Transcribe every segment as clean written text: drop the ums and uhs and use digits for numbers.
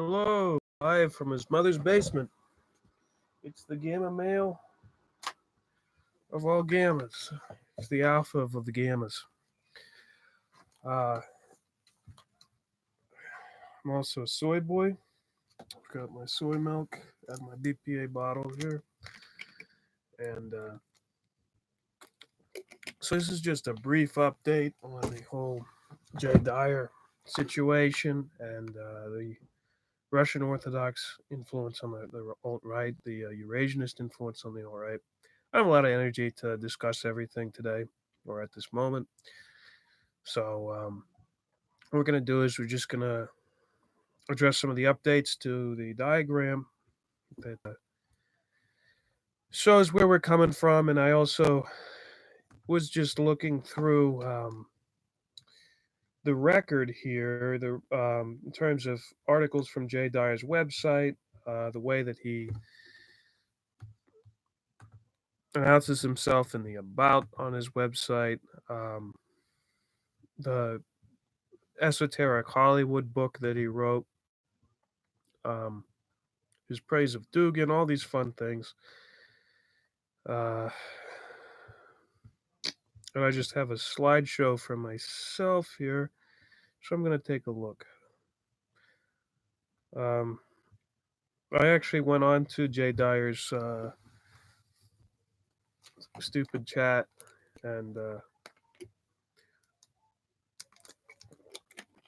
Hello, live from his mother's basement. It's the gamma male of all gammas. It's the alpha of the gammas. Uh, I'm also a soy boy. I've got my soy milk and my BPA bottle here. And so this is just a brief update on the whole Dyer situation and the Russian Orthodox influence on the alt-right, the Eurasianist influence on the alt-right. I have a lot of energy to discuss everything today or at this moment. So what we're going to do is we're just going to address some of the updates to the diagram that shows where we're coming from. And I also was just looking through the record here, in terms of articles from Jay Dyer's website, the way that he announces himself in the about on his website, the esoteric Hollywood book that he wrote, um, his praise of Dugan, all these fun things. And I just have a slideshow for myself here, so I'm going to take a look. I actually went on to Jay Dyer's stupid chat, and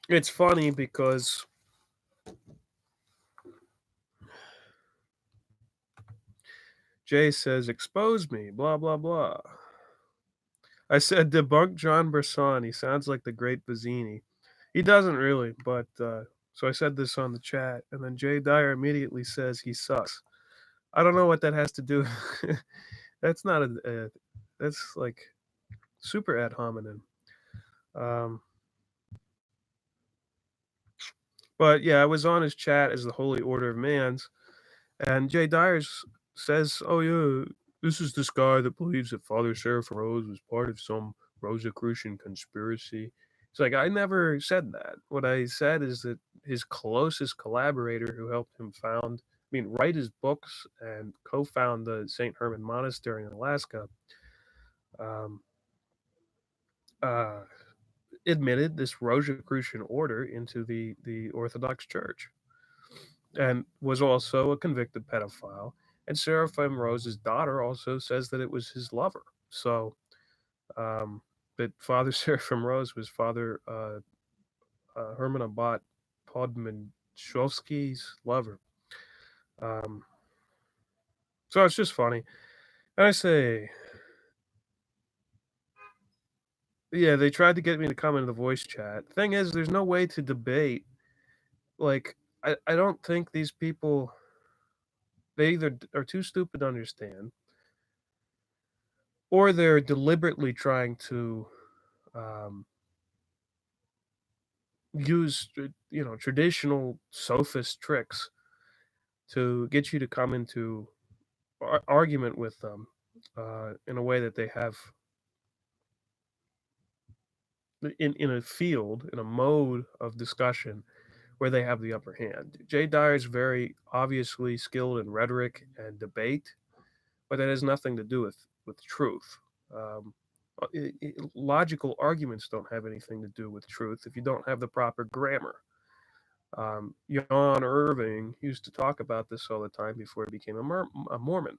it's funny because Jay says, expose me, blah, blah, blah. I said, debunk John Bresson. He sounds like the great Bazzini. He doesn't really, but so I said this on the chat, and then Jay Dyer immediately says he sucks. I don't know what that has to do. That's not that's like super ad hominem. But yeah, I was on his chat as the Holy Order of Mans, and Jay Dyers says, "Oh yeah, this is this guy that believes that Father Seraphim Rose was part of some Rosicrucian conspiracy." It's like I never said that. What I said is that his closest collaborator, who helped him write his books and co-found the St. Herman Monastery in Alaska, um, uh, admitted this Rosicrucian order into the Orthodox Church, and was also a convicted pedophile. And Seraphim Rose's daughter also says that it was his lover. So, that Father Seraphim Rose was Father Herman Abbat Podmanshovsky's lover. So it's just funny. And I say, yeah, they tried to get me to come into the voice chat. Thing is, there's no way to debate. Like, I don't think these people, they either are too stupid to understand, or they're deliberately trying to use traditional sophist tricks to get you to come into argument with them in a way that they have in a field, in a mode of discussion where they have the upper hand. Jay Dyer is very obviously skilled in rhetoric and debate, but that has nothing to do with truth. Um, Logical arguments don't have anything to do with truth if you don't have the proper grammar. Jan Irving used to talk about this all the time before he became a Mormon.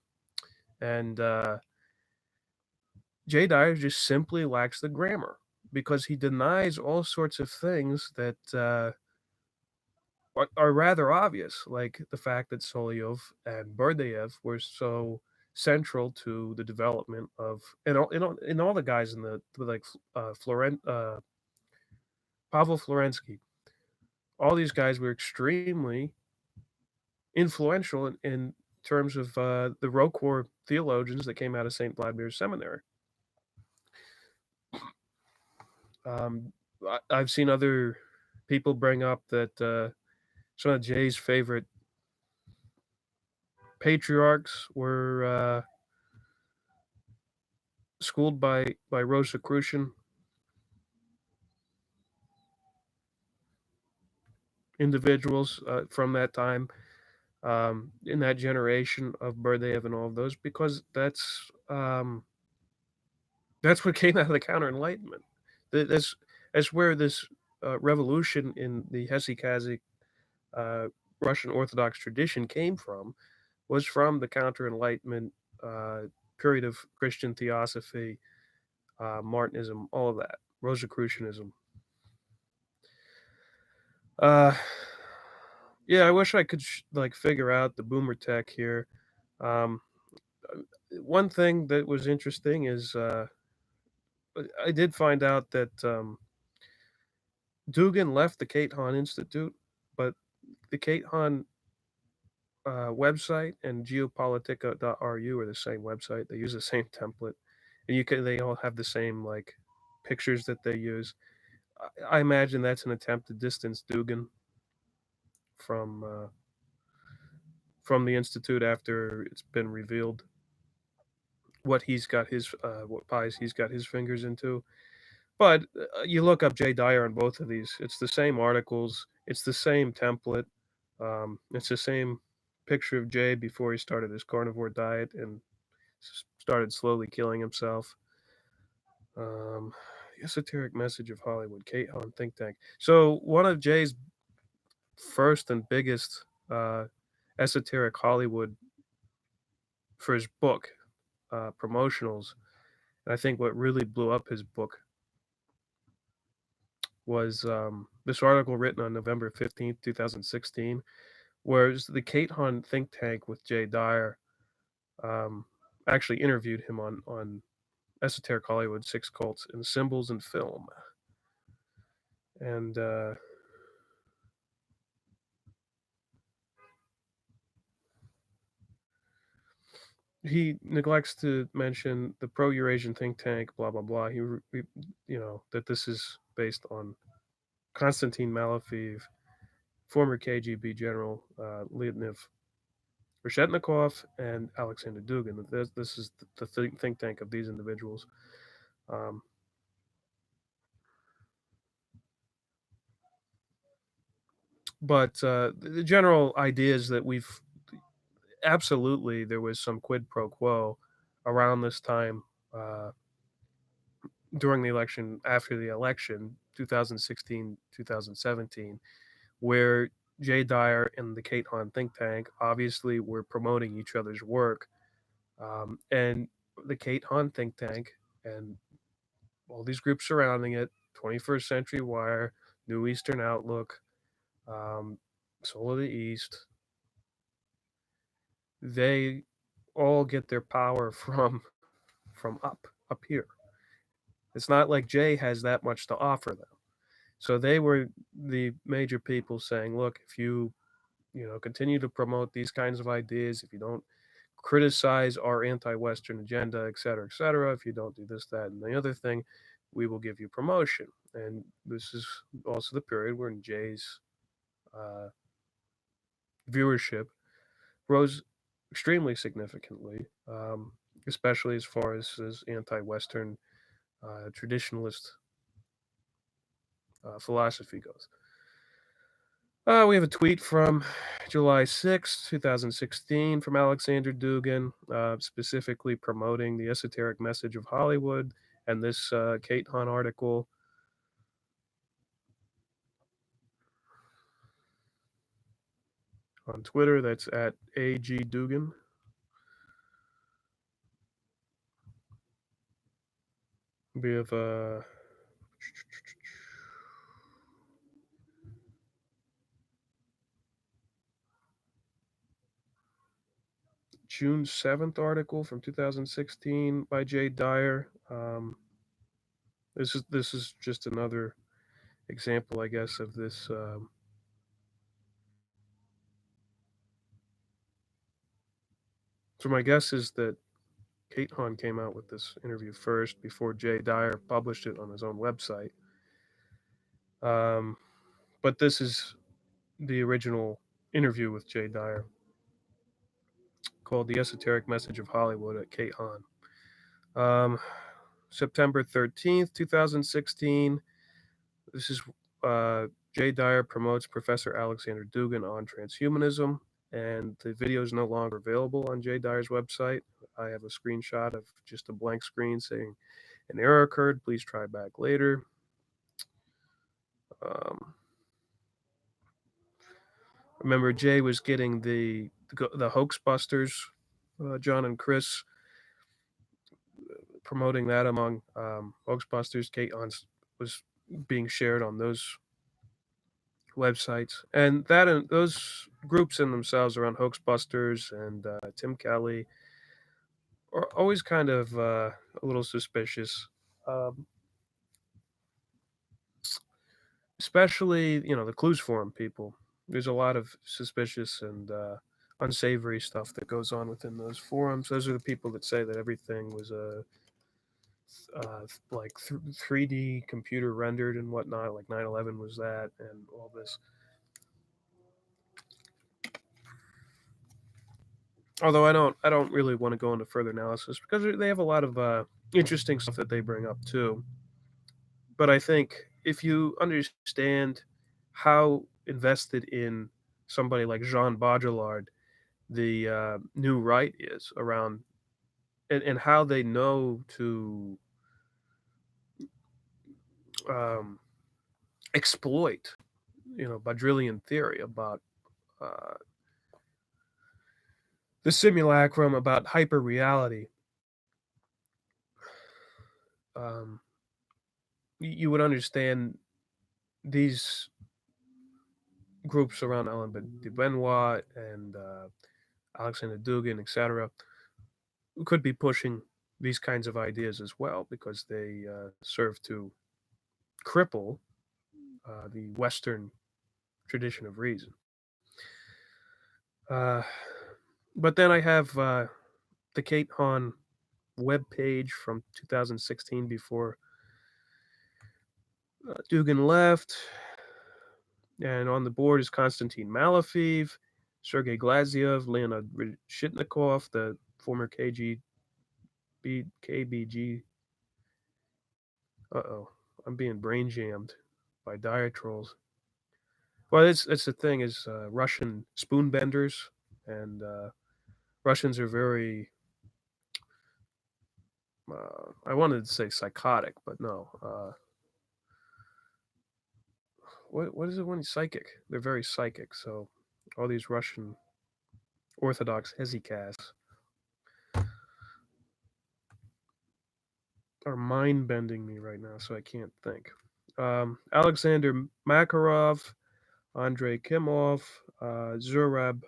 And Jay Dyer just simply lacks the grammar because he denies all sorts of things that are rather obvious, like the fact that Solyov and Berdayev were so central to the development of in all the guys in the like Pavel Florensky. All these guys were extremely influential in terms of the Rocor theologians that came out of St. Vladimir's Seminary. I've seen other people bring up that some of Jay's favorite patriarchs were schooled by Rosicrucian. individuals from that time, in that generation of Berdyaev and all of those, because that's what came out of the Counter Enlightenment. That's where this revolution in the Hesychazic uh, Russian Orthodox tradition came from, was from the Counter Enlightenment period of Christian theosophy, Martinism, all of that, Rosicrucianism. Uh, yeah, I wish I could like figure out the boomer tech here. Um, One thing that was interesting is I did find out that Dugan left the Katehon Institute, but the Katehon website and Geopolitical.ru are the same website. They use the same template, and they all have the same like pictures that they use. I imagine that's an attempt to distance Dugan from uh, from the institute after it's been revealed what pies he's got his fingers into. But you look up Jay Dyer on both of these. It's the same articles. It's the same template. It's the same picture of Jay before he started his carnivore diet and started slowly killing himself. Um, the esoteric message of Hollywood, Katehon think tank. So one of Jay's first and biggest esoteric Hollywood for his book promotionals, and I think what really blew up his book was this article written on November 15th, 2016, where it was the Katehon think tank with Jay Dyer um, actually interviewed him on Esoteric Hollywood, Six Cults and Symbols in Film. And he neglects to mention the pro-Eurasian think tank, blah, blah, blah. That this is based on Konstantin Malofeev, former KGB general Leonid Reshetnikov, and Alexander Dugin. This is the think tank of these individuals. Um, but the general idea is that absolutely there was some quid pro quo around this time uh, during the election, after the election, 2016, 2017, where Jay Dyer and the Katehon think tank obviously were promoting each other's work. And the Katehon think tank and all these groups surrounding it, 21st Century Wire, New Eastern Outlook, Soul of the East, they all get their power from up here. It's not like Jay has that much to offer them. So they were the major people saying, look, if you continue to promote these kinds of ideas, if you don't criticize our anti-Western agenda, et cetera, if you don't do this, that, and the other thing, we will give you promotion. And this is also the period when Jay's uh, viewership rose extremely significantly, especially as far as his anti-Western traditionalist philosophy goes. We have a tweet from July 2016, from Alexander Dugin, specifically promoting the esoteric message of Hollywood and this Kate Hunt article. On Twitter, that's at AG Dugan. We have June 7th article from 2016 by Jay Dyer. This is just another example, I guess, of this. So my guess is that Kate Hahn came out with this interview first before Jay Dyer published it on his own website. Um, but this is the original interview with Jay Dyer, called "The Esoteric Message of Hollywood" at Kate Hahn. September 13th, 2016. This is Jay Dyer promotes Professor Alexander Dugin on transhumanism, and the video is no longer available on Jay Dyer's website. I have a screenshot of just a blank screen saying an error occurred. Please try back later. Um, remember, Jay was getting the hoax busters, John and Chris, promoting that among hoax busters. Was being shared on those websites, and those groups in themselves around hoaxbusters and Tim Kelly are always kind of a little suspicious, um, especially the Clues Forum people. There's a lot of suspicious and unsavory stuff that goes on within those forums. Those are the people that say that everything was like 3D computer rendered and whatnot, like 9/11 was that, and all this. Although I don't really want to go into further analysis because they have a lot of interesting stuff that they bring up too. But I think if you understand how invested in somebody like Jean Baudrillard the new right is around, and how they know to um, exploit, Baudrillian theory about uh, the simulacrum, about hyper reality, um, you would understand these groups around Alain de Benoit and Alexander Dugin, etc., could be pushing these kinds of ideas as well because they serve to cripple the Western tradition of reason. Uh, but then I have the Katehon web page from 2016 before Dugin left. And on the board is Konstantin Malofeev, Sergei Glaziev, Leonid Shitnikov, the former KBG. Uh-oh, I'm being brain jammed by Dyer trolls. Well, it's the thing is Russian spoon benders, and Russians are very. I wanted to say psychotic, but no. What is it when he's psychic? They're very psychic. So all these Russian Orthodox hesychasts are mind bending me right now, so I can't think. Alexander Makarov, Andrei Kimov, Zurab.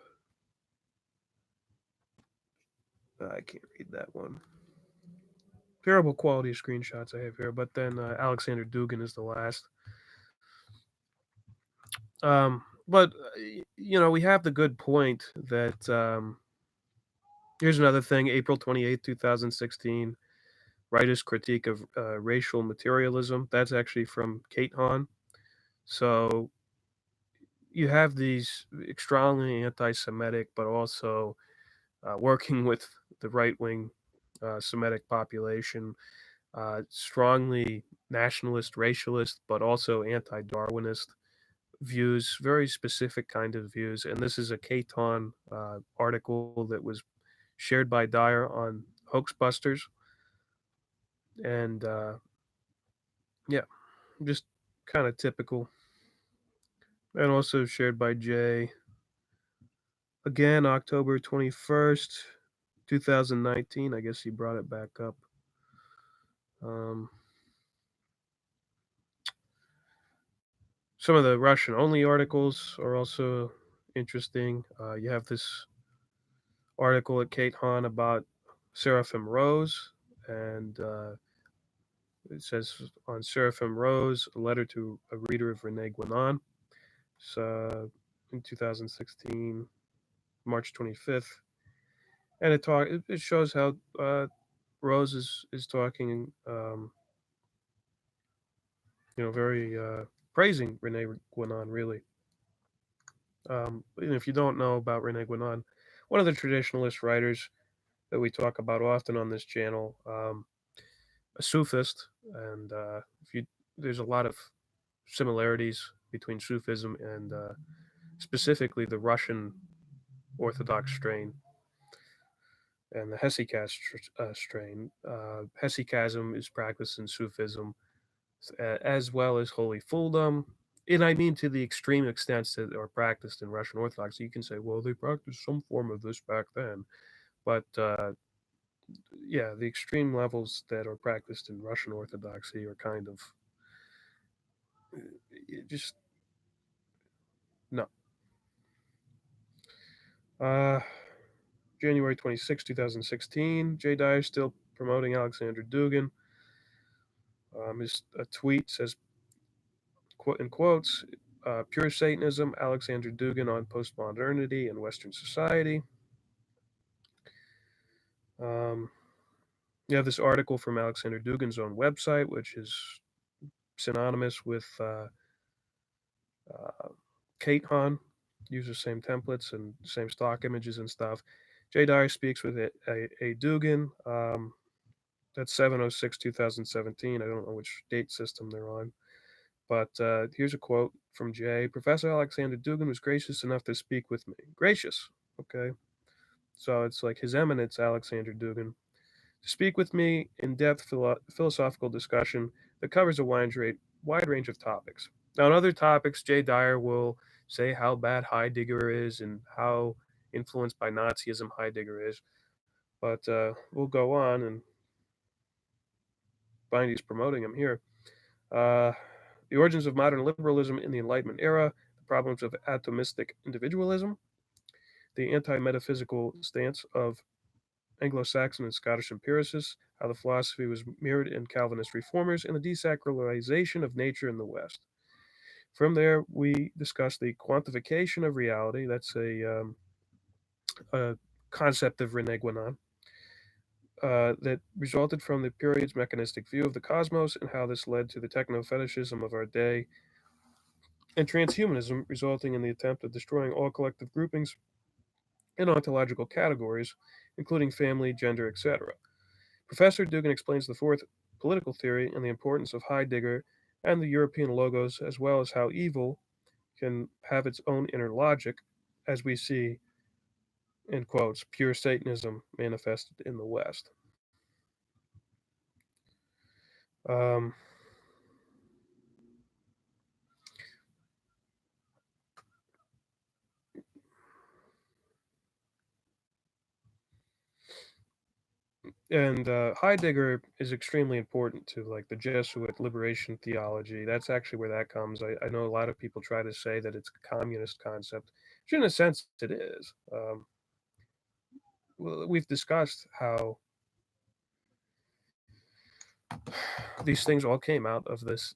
I can't read that one. Terrible quality screenshots I have here, but then Alexander Dugin is the last. But we have the good point that here's another thing. April 28th, 2016. Writer's critique of racial materialism. That's actually from Katehon. So you have these strongly anti-Semitic, but also working with the right-wing Semitic population, strongly nationalist, racialist, but also anti-Darwinist views, very specific kind of views. And this is a Katehon article that was shared by Dyer on Hoaxbusters. And yeah, just kind of typical. And also shared by Jay. Again, October 21st, 2019. I guess he brought it back up. Some of the Russian only articles are also interesting. You have this article at Katehon about Seraphim Rose, and it says on Seraphim Rose, a letter to a reader of Rene Guénon. So in 2016, March 25th, and it shows how Rose is talking, very praising Rene Guénon, really. And if you don't know about Rene Guénon, one of the traditionalist writers that we talk about often on this channel, a Sufist, and if you there's a lot of similarities between Sufism and specifically the Russian Orthodox strain and the Hesychast strain. Hesychasm is practiced in Sufism as well as holy fulldom. And I mean to the extreme extents that are practiced in Russian Orthodox. You can say, well, they practiced some form of this back then. But yeah, the extreme levels that are practiced in Russian Orthodoxy are kind of just no. Uh, January 26, 2016, Jay Dyer still promoting Alexander Dugin. His a tweet says, quote in quotes, pure Satanism, Alexander Dugin on postmodernity and Western society. Um, you have this article from Alexander Dugin's own website, which is synonymous with uh, Katehon, uses same templates and same stock images and stuff. Jay Dyer speaks with a Dugin. That's 706 2017. I don't know which date system they're on. But here's a quote from Jay. Professor Alexander Dugin was gracious enough to speak with me. Gracious. Okay. So it's like His Eminence Alexander Dugin to speak with me in depth philosophical discussion that covers a wide range of topics. Now, on other topics, Jay Dyer will say how bad Heidegger is and how influenced by Nazism Heidegger is. But we'll go on and find he's promoting him here. Uh, the origins of modern liberalism in the Enlightenment era, the problems of atomistic individualism, the anti metaphysical stance of Anglo Saxon and Scottish empiricists, how the philosophy was mirrored in Calvinist reformers, and the desacralization of nature in the West. From there, we discuss the quantification of reality. That's a concept of Rene Guénon that resulted from the period's mechanistic view of the cosmos and how this led to the techno fetishism of our day and transhumanism, resulting in the attempt of destroying all collective groupings and ontological categories, including family, gender, etc. Professor Dugan explains the fourth political theory and the importance of Heidegger and the European logos, as well as how evil can have its own inner logic, as we see, in quotes, pure Satanism manifested in the West. Um, and Heidegger is extremely important to like the Jesuit liberation theology. That's actually where that comes. I know a lot of people try to say that it's a communist concept, which in a sense it is. Well, we've discussed how these things all came out of this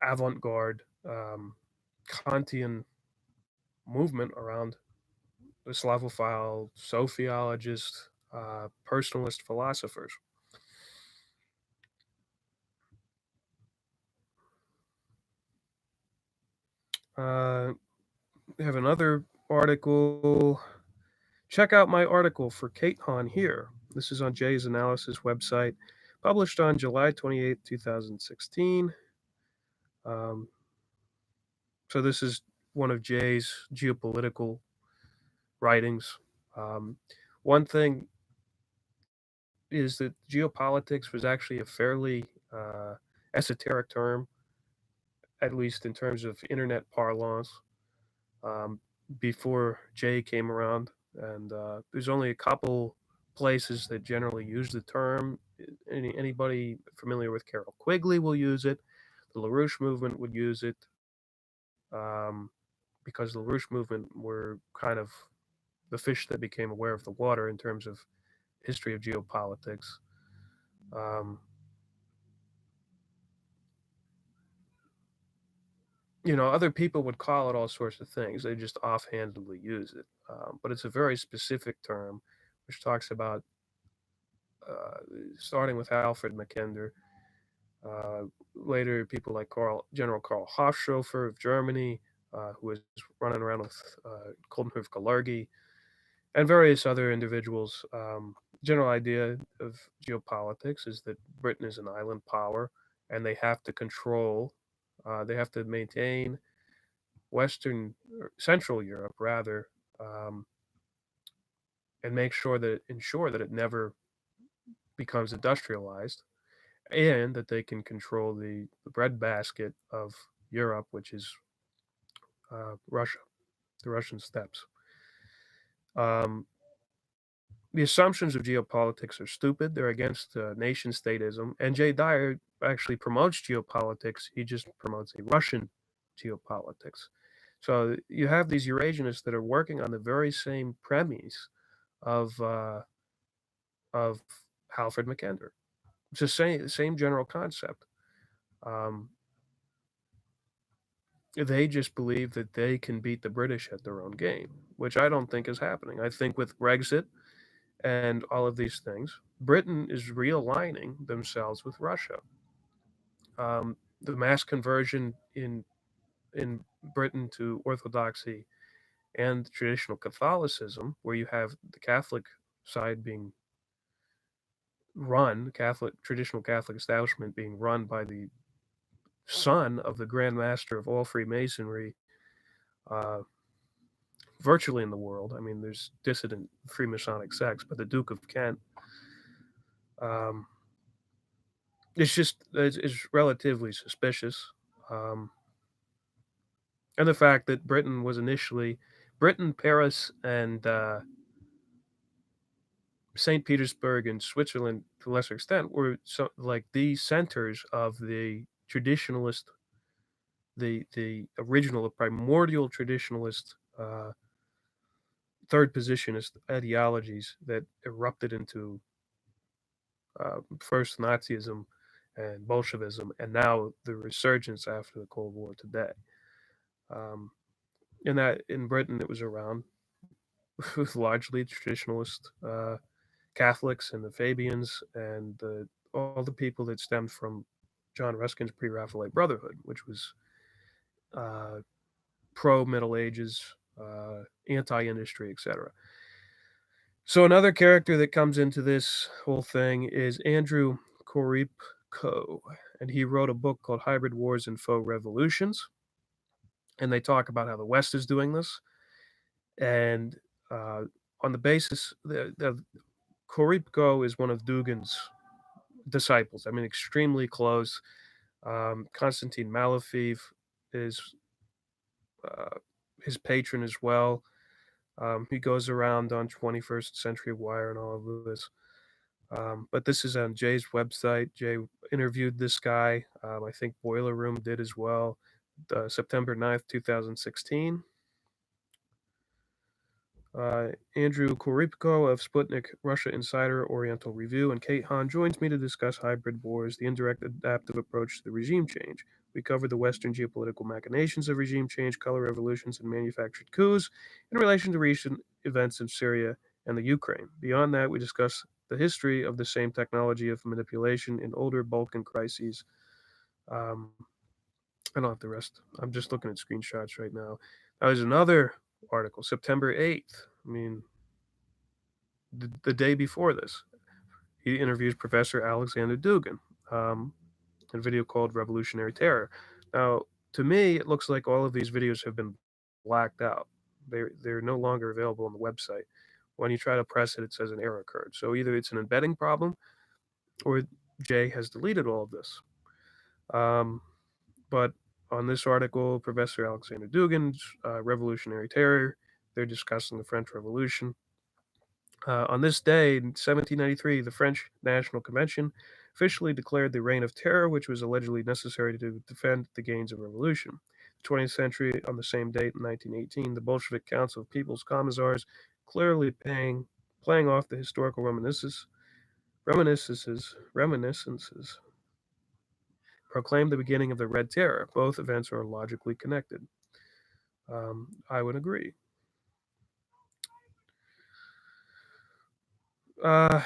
avant-garde Kantian movement around the Slavophile sociologists, personalist philosophers. We have another article. Check out my article for Katehon here. This is on Jay's Analysis website, published on July 28th, 2016. Um, so this is one of Jay's geopolitical writings. Um, one thing is that geopolitics was actually a fairly esoteric term, at least in terms of internet parlance, um, before Jay came around. And there's only a couple places that generally use the term. Anybody familiar with Carol Quigley will use it. The LaRouche movement would use it um, because the LaRouche movement were kind of the fish that became aware of the water in terms of history of geopolitics. Um, other people would call it all sorts of things. They just offhandedly use it. But it's a very specific term, which talks about uh, starting with Alfred Mackinder. Later, people like General Karl Hofshofer of Germany, who was running around with Koldenhof Kalergi, and various other individuals. General idea of geopolitics is that Britain is an island power, and they have to control, they have to maintain Central Europe rather, um, and ensure that it never becomes industrialized, and that they can control the breadbasket of Europe, which is Russia, the Russian steppes. Um, the assumptions of geopolitics are stupid. They're against nation statism. And Jay Dyer actually promotes geopolitics. He just promotes a Russian geopolitics. So you have these Eurasianists that are working on the very same premise of of Halford Mackinder. It's the same general concept. Um, they just believe that they can beat the British at their own game, which I don't think is happening. I think with Brexit and all of these things, Britain is realigning themselves with Russia. The mass conversion in Britain to Orthodoxy and traditional Catholicism, where you have the Catholic side being run, Catholic traditional Catholic establishment being run by the son of the Grand Master of all Freemasonry, uh, virtually in the world. I mean, there's dissident Freemasonic sects, but the Duke of Kent. Um, it's relatively suspicious, um, and the fact that Britain, Paris, and St. Petersburg and Switzerland, to a lesser extent, were like the centers of the traditionalist, the original, the primordial traditionalist, third positionist ideologies that erupted into first Nazism and Bolshevism, and now the resurgence after the Cold War today. Um, in that in Britain, it was around with largely traditionalist Catholics and the Fabians and all the people that stemmed from John Ruskin's Pre-Raphaelite Brotherhood, which was uh, pro Middle Ages, anti-industry, etc. So another character that comes into this whole thing is Andrew Koripko, and he wrote a book called Hybrid Wars and Faux Revolutions, and they talk about how the West is doing this, and on the basis the Koripko is one of Dugin's disciples. I mean, extremely close. Konstantin Malofeev is uh, his patron as well. He goes around on 21st Century Wire and all of this. But this is on Jay's website. Jay interviewed this guy. I think Boiler Room did as well. September 9th, 2016. Andrew Koripko of Sputnik, Russia Insider, Oriental Review, and Katehon joins me to discuss hybrid wars, the indirect adaptive approach to the regime change. We cover the Western geopolitical machinations of regime change, color revolutions, and manufactured coups in relation to recent events in Syria and the Ukraine. Beyond that, we discuss the history of the same technology of manipulation in older Balkan crises. Um, I don't have the rest. I'm just looking at screenshots right now. There's another article, September 8th. I mean, the day before this, he interviews Professor Alexander Dugin in a video called Revolutionary Terror. Now, to me, it looks like all of these videos have been blacked out. They're no longer available on the website. When you try to press it, it says an error occurred. So either it's an embedding problem or Jay has deleted all of this. But on this article, Professor Alexander Dugin's Revolutionary Terror, they're discussing the French Revolution. On this day, in 1793, the French National Convention officially declared the Reign of Terror, which was allegedly necessary to defend the gains of revolution. The 20th century, on the same date in 1918, the Bolshevik Council of People's Commissars, clearly playing off the historical reminiscences, proclaimed the beginning of the Red Terror. Both events are logically connected. I would agree. On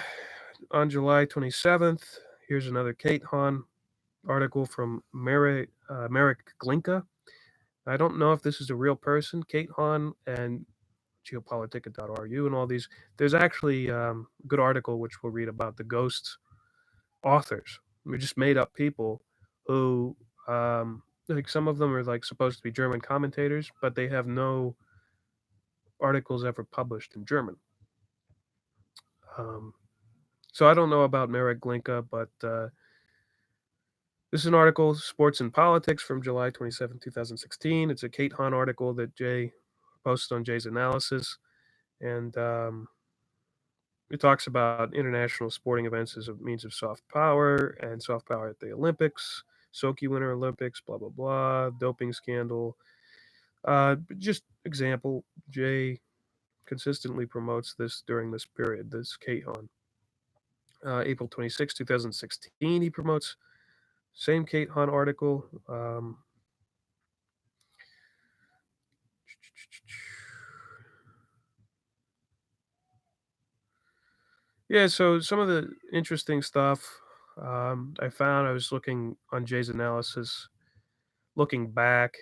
July 27th, here's another Katehon article from Marek Glinka. I don't know if this is a real person. Katehon and Geopolitica.ru and all these. There's actually a good article which we'll read about the ghosts authors. We just made up people who like some of them are like supposed to be German commentators, but they have no articles ever published in German. Um, so I don't know about Marek Glinka, but this is an article, Sports and Politics, from July 27, 2016. It's a Katehon article that Jay posted on Jay's analysis. And it talks about international sporting events as a means of soft power and soft power at the Olympics, Sochi Winter Olympics, blah, blah, blah, doping scandal. Just example, Jay consistently promotes this during this period, this Katehon. April 26, 2016, he promotes same Katehon article. Yeah, so some of the interesting stuff I found, I was looking on Jay's analysis, looking back.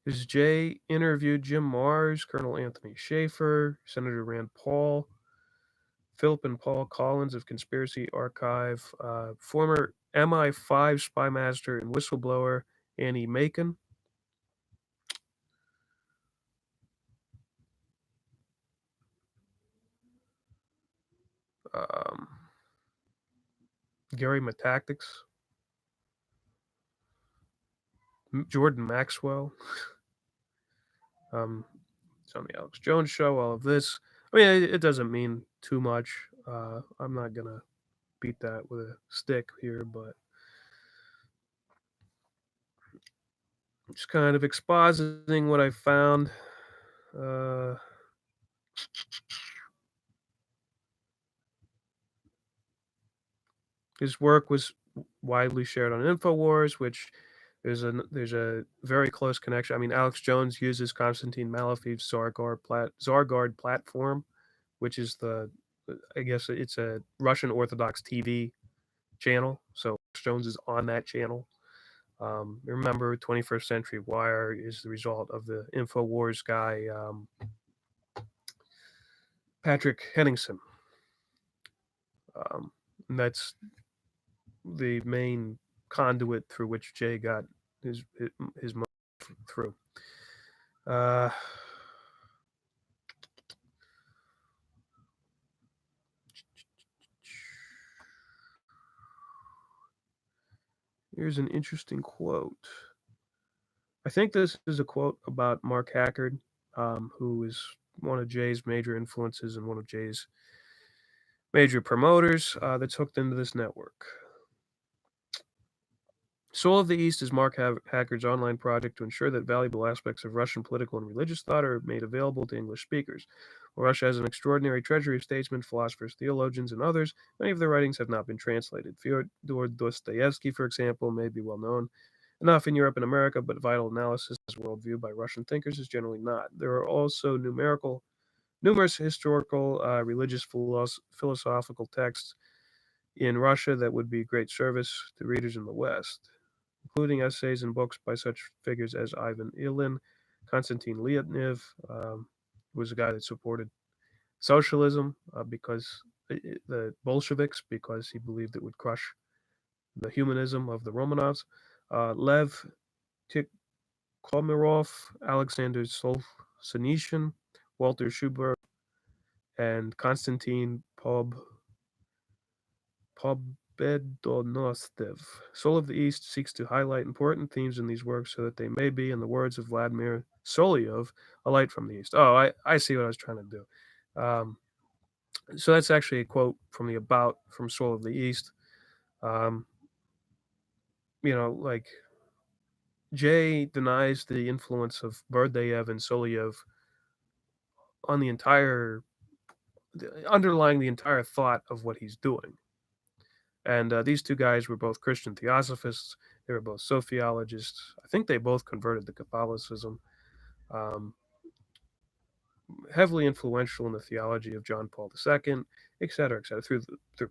Is Jay interviewed Jim Mars, Colonel Anthony Schaefer, Senator Rand Paul, Philip and Paul Collins of Conspiracy Archive, former MI5 spy master and whistleblower Annie Macon, um, Gary Matactics, Jordan Maxwell. It's on the Alex Jones show. All of this. I mean, it doesn't mean too much. I'm not gonna beat that with a stick here, but just kind of expositing what I found. Uh, his work was widely shared on Infowars, which there's a very close connection. I mean, Alex Jones uses Konstantin Malofeev's Zargard platform, which is I guess it's a Russian Orthodox TV channel. So Alex Jones is on that channel. Remember, 21st Century Wire is the result of the Infowars guy, Patrick Henningsen. And that's the main conduit through which Jay got his money through. Uh, Here's an interesting quote. I think this is a quote about Mark Hackard, who is one of Jay's major influences and one of Jay's major promoters that's hooked into this network. Soul of the East is Mark Hackard's online project to ensure that valuable aspects of Russian political and religious thought are made available to English speakers. While Russia has an extraordinary treasury of statesmen, philosophers, theologians, and others, many of their writings have not been translated. Fyodor Dostoevsky, for example, may be well known enough in Europe and America, but vital analysis of worldview by Russian thinkers is generally not. There are also numerous historical, religious, philosophical texts in Russia that would be great service to readers in the West, including essays and books by such figures as Ivan Ilyin, Konstantin Leontief, who was a guy that supported socialism because the Bolsheviks, because he believed it would crush the humanism of the Romanovs, Lev Tikhomirov, Alexander Solzhenitsyn, Walter Schubert, and Konstantin Pobedonostsev. Soul of the East seeks to highlight important themes in these works so that they may be, in the words of Vladimir Solovyov, a light from the East. Oh, I see what I was trying to do. So that's actually a quote from the About from Soul of the East. Um, like Jay denies the influence of Berdayev and Solovyev on underlying the entire thought of what he's doing. And these two guys were both Christian theosophists. They were both sociologists. I think they both converted to Catholicism. Um, Heavily influential in the theology of John Paul II, et cetera, through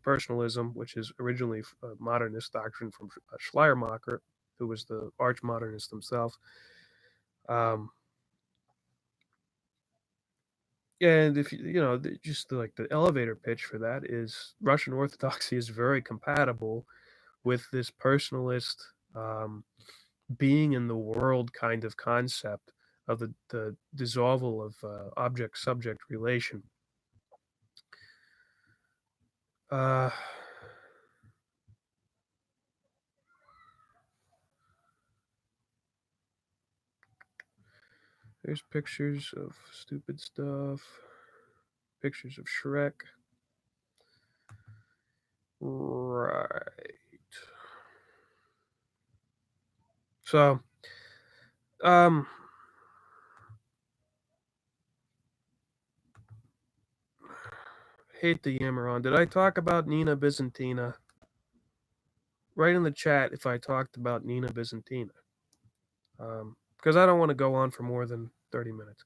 personalism, which is originally a modernist doctrine from Schleiermacher, who was the arch modernist himself. Um, And if just like the elevator pitch for that is Russian Orthodoxy is very compatible with this personalist, um, being in the world kind of concept of the dissolval of object subject relation. Uh, there's pictures of stupid stuff, pictures of Shrek. Right. So, um, hate to yammer on. Did I talk about Nina Byzantina? Write in the chat if I talked about Nina Byzantina. Because I don't want to go on for more than 30 minutes.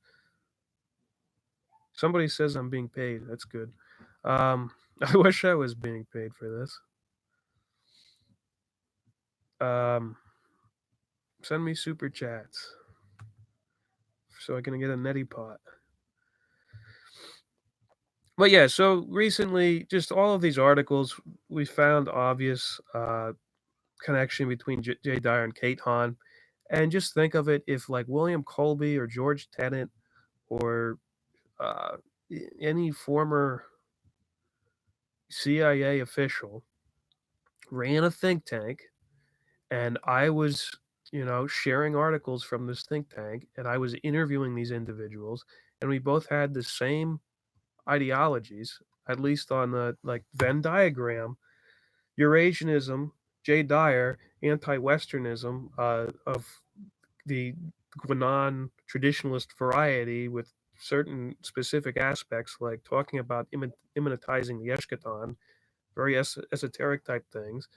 Somebody says I'm being paid. That's good. I wish I was being paid for this. Send me super chats so I can get a neti pot. But yeah, so recently, just all of these articles, we found obvious connection between Jay Dyer and Katehon. And just think of it if like William Colby or George Tenet or uh, any former CIA official ran a think tank, and I was, sharing articles from this think tank, and I was interviewing these individuals, and we both had the same ideologies, at least on the like Venn diagram. Eurasianism, Jay Dyer, anti-Westernism of the Guinan traditionalist variety with certain specific aspects, like talking about immanentizing the eschaton, very esoteric type things,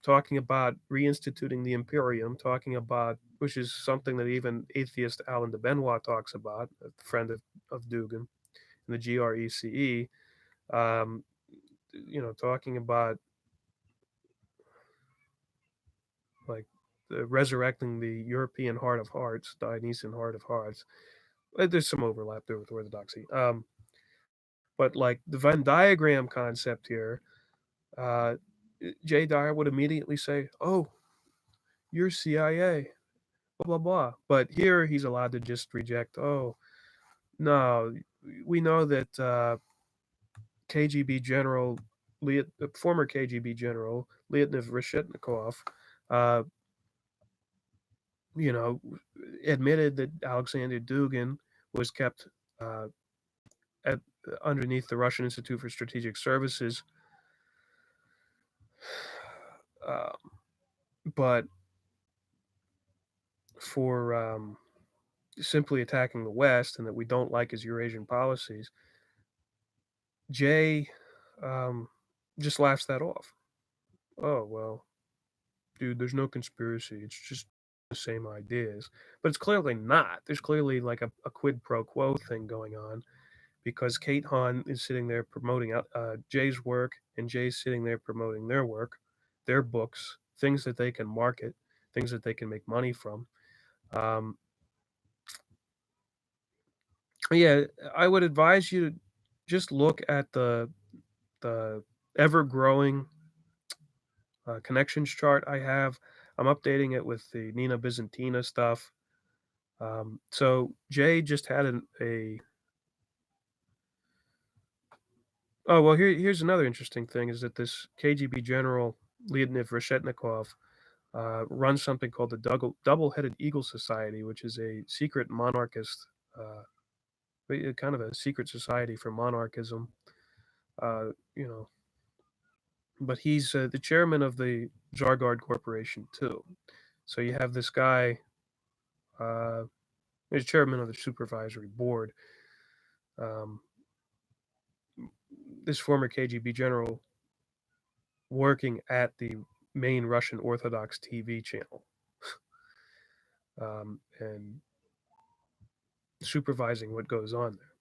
talking about reinstituting the imperium, talking about, which is something that even atheist Alan de Benoit talks about, a friend of Dugan in the GRECE, um, talking about like resurrecting the European heart of hearts, Dionysian heart of hearts. There's some overlap there with orthodoxy. But like the Venn diagram concept here, uh, Jay Dyer would immediately say, "Oh, you're CIA," blah blah blah. But here he's allowed to just reject. Oh no, we know that KGB general, former KGB general Leonid Reshetnikov, uh, you know, admitted that Alexander Dugin was kept uh, at underneath the Russian Institute for Strategic Services, uh, but for simply attacking the West, and that we don't like his Eurasian policies. Jay um, just laughs that off. Oh well, dude, there's no conspiracy. It's just the same ideas, but it's clearly not. There's clearly like a quid pro quo thing going on, because Kate Hahn is sitting there promoting Jay's work, and Jay's sitting there promoting their work, their books, things that they can market, things that they can make money from. Um, yeah, I would advise you to just look at the ever growing connections chart I have. I'm updating it with the Nina Byzantina stuff. So Jay just had a oh well, here's another interesting thing is that this KGB general Leonid Reshetnikov runs something called the Double-Headed Eagle Society, which is a secret monarchist, uh, kind of a secret society for monarchism. Uh, you know, but he's the chairman of the Zargard Corporation too. So you have this guy, uh, he's chairman of the supervisory board. Um, this former KGB general working at the main Russian Orthodox TV channel, and supervising what goes on there,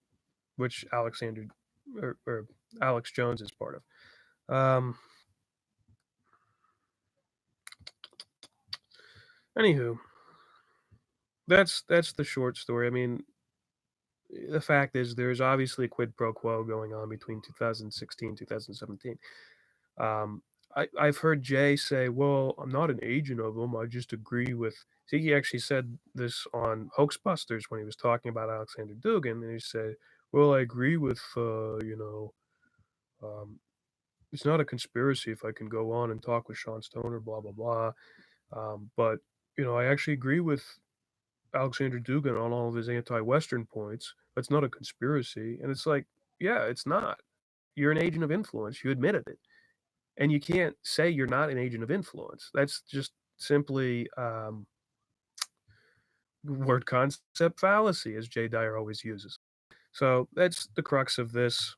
which or Alex Jones is part of. Anywho, that's the short story. I mean, the fact is there's obviously a quid pro quo going on between 2016 2017. Um, I've heard Jay say, "Well, I'm not an agent of them. I just agree with." See, he actually said this on Hoaxbusters when he was talking about Alexander Dugin, and he said, "Well, I agree with um, it's not a conspiracy if I can go on and talk with Sean Stoner, blah blah blah. But I actually agree with Alexander Dugin on all of his anti-Western points. That's not a conspiracy." And it's like, yeah, it's not. You're an agent of influence. You admitted it. And you can't say you're not an agent of influence. That's just simply word concept fallacy, as Jay Dyer always uses. So that's the crux of this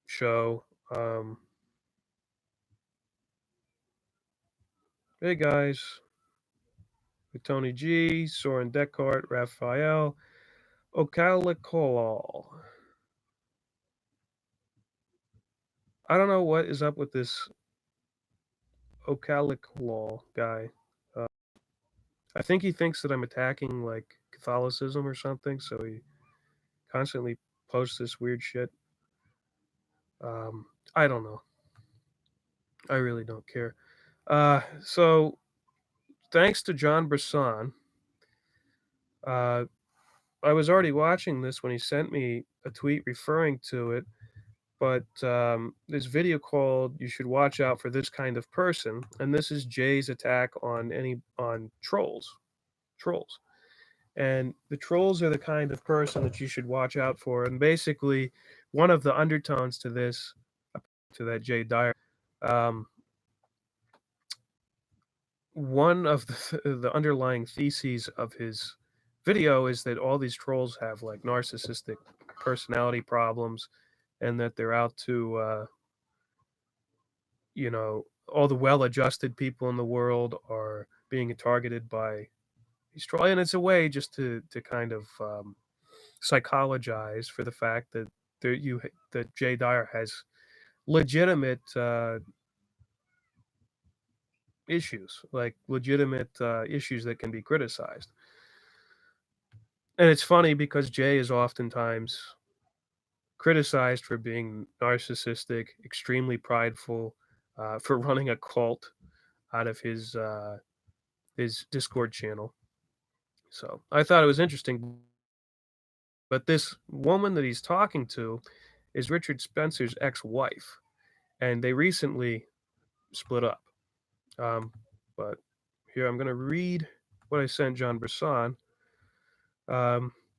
show. Um, hey guys, with Tony G, Soren Descartes, Raphael, Okalakolal. I don't know what is up with this Okalakolal guy. Uh, I think he thinks that I'm attacking like Catholicism or something, so he constantly posts this weird shit. Um, I don't know. I really don't care. So thanks to John Brisson, uh, I was already watching this when he sent me a tweet referring to it. But this video called "You Should Watch Out for This Kind of Person," and this is Jay's attack on trolls. Trolls. And the trolls are the kind of person that you should watch out for. And basically, one of the undertones to this, to that Jay Dyer, um, one of the underlying theses of his video is that all these trolls have like narcissistic personality problems, and that they're out to all the well-adjusted people in the world are being targeted by these trolls. And it's a way just to kind of psychologize for the fact that that Jay Dyer has legitimate issues, like legitimate issues that can be criticized. And it's funny because Jay is oftentimes criticized for being narcissistic, extremely prideful, for running a cult out of his Discord channel. So I thought it was interesting. But this woman that he's talking to is Richard Spencer's ex-wife, and they recently split up. Um, but here I'm going to read what I sent John Brisson.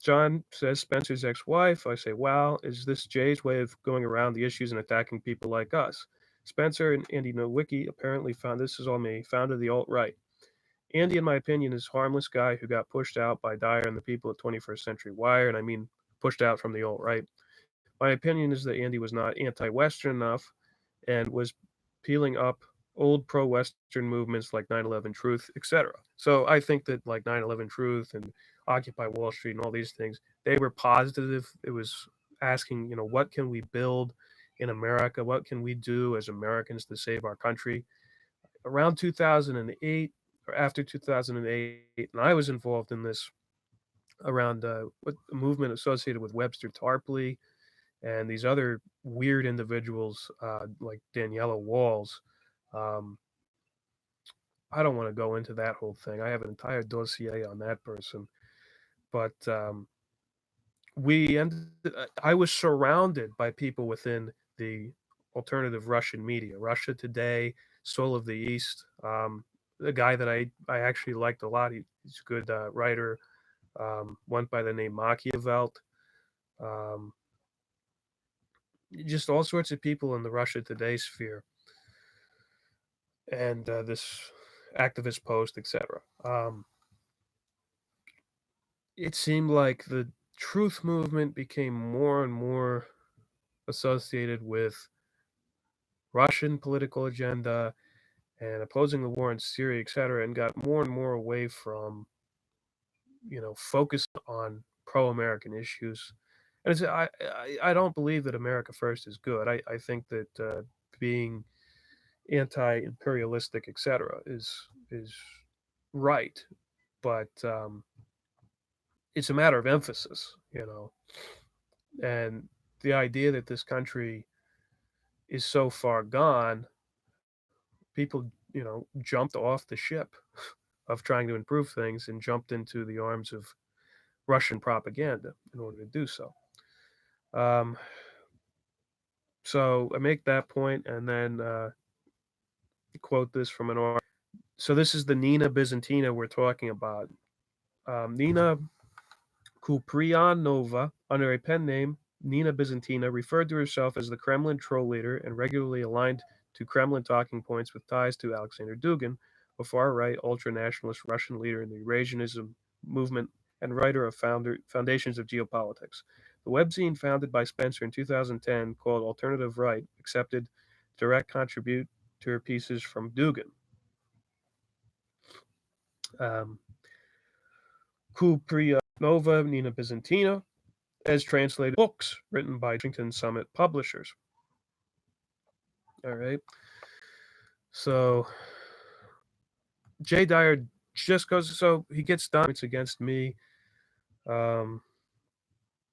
John says Spencer's ex-wife. I say, wow, is this Jay's way of going around the issues and attacking people like us? Spencer and Andy Nowicki apparently this is all me, founded the alt-right. Andy, in my opinion, is a harmless guy who got pushed out by Dyer and the people at 21st Century Wire, and I mean pushed out from the alt-right. My opinion is that Andy was not anti-Western enough and was peeling up old pro-Western movements like 9/11 Truth, etc. So I think that like 9/11 Truth and Occupy Wall Street and all these things, they were positive. It was asking, what can we build in America? What can we do as Americans to save our country? Around 2008 or after 2008, and I was involved in this around with a movement associated with Webster Tarpley and these other weird individuals like Daniela Walls. Um, I don't want to go into that whole thing. I have an entire dossier on that person, but I was surrounded by people within the alternative Russian media, Russia Today, Soul of the East. The guy that I actually liked a lot. He's a good writer. One by the name Machiavelt. Um, just all sorts of people in the Russia Today sphere, and this activist post, etc. It seemed like the truth movement became more and more associated with Russian political agenda and opposing the war in Syria, etc., and got more and more away from focus on pro-American issues. And I don't believe that America First is good. I think that being anti-imperialistic, etc., is right, but it's a matter of emphasis. you know, and the idea that this country is so far gone, people, jumped off the ship of trying to improve things and jumped into the arms of Russian propaganda in order to do so. Um, so I make that point and then quote this from an article. So this is the Nina Byzantina we're talking about. Nina Kupriyanova, under a pen name Nina Byzantina, referred to herself as the Kremlin troll leader and regularly aligned to Kremlin talking points with ties to Alexander Dugin, a far-right ultra-nationalist Russian leader in the Eurasianism movement and writer of Foundations of Geopolitics. The webzine founded by Spencer in 2010, called Alternative Right, accepted direct contributor pieces from Dugin. Um, Kupriyanova, Nina Byzantina, as translated books written by Washington Summit publishers. All right. So Jay Dyer just goes, so he gets done. It's against me. Um,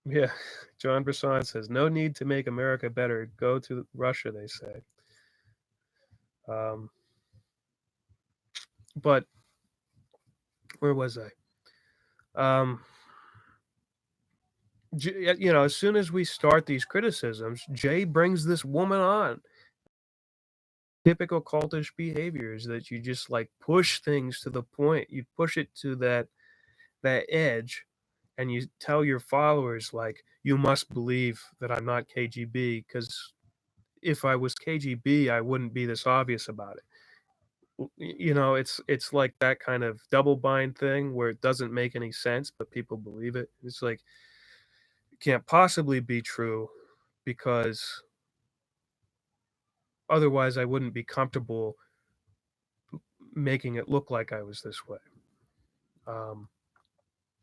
yeah. John Brisson says, no need to make America better. Go to Russia, they say. But where was I? As soon as we start these criticisms, Jay brings this woman on. Typical cultish behaviors that you just like push things to the point. You push it to that edge, and you tell your followers like, you must believe that I'm not KGB, because if I was KGB, I wouldn't be this obvious about it. It's like that kind of double bind thing where it doesn't make any sense, but people believe it. It's like, it can't possibly be true, because otherwise I wouldn't be comfortable making it look like I was this way.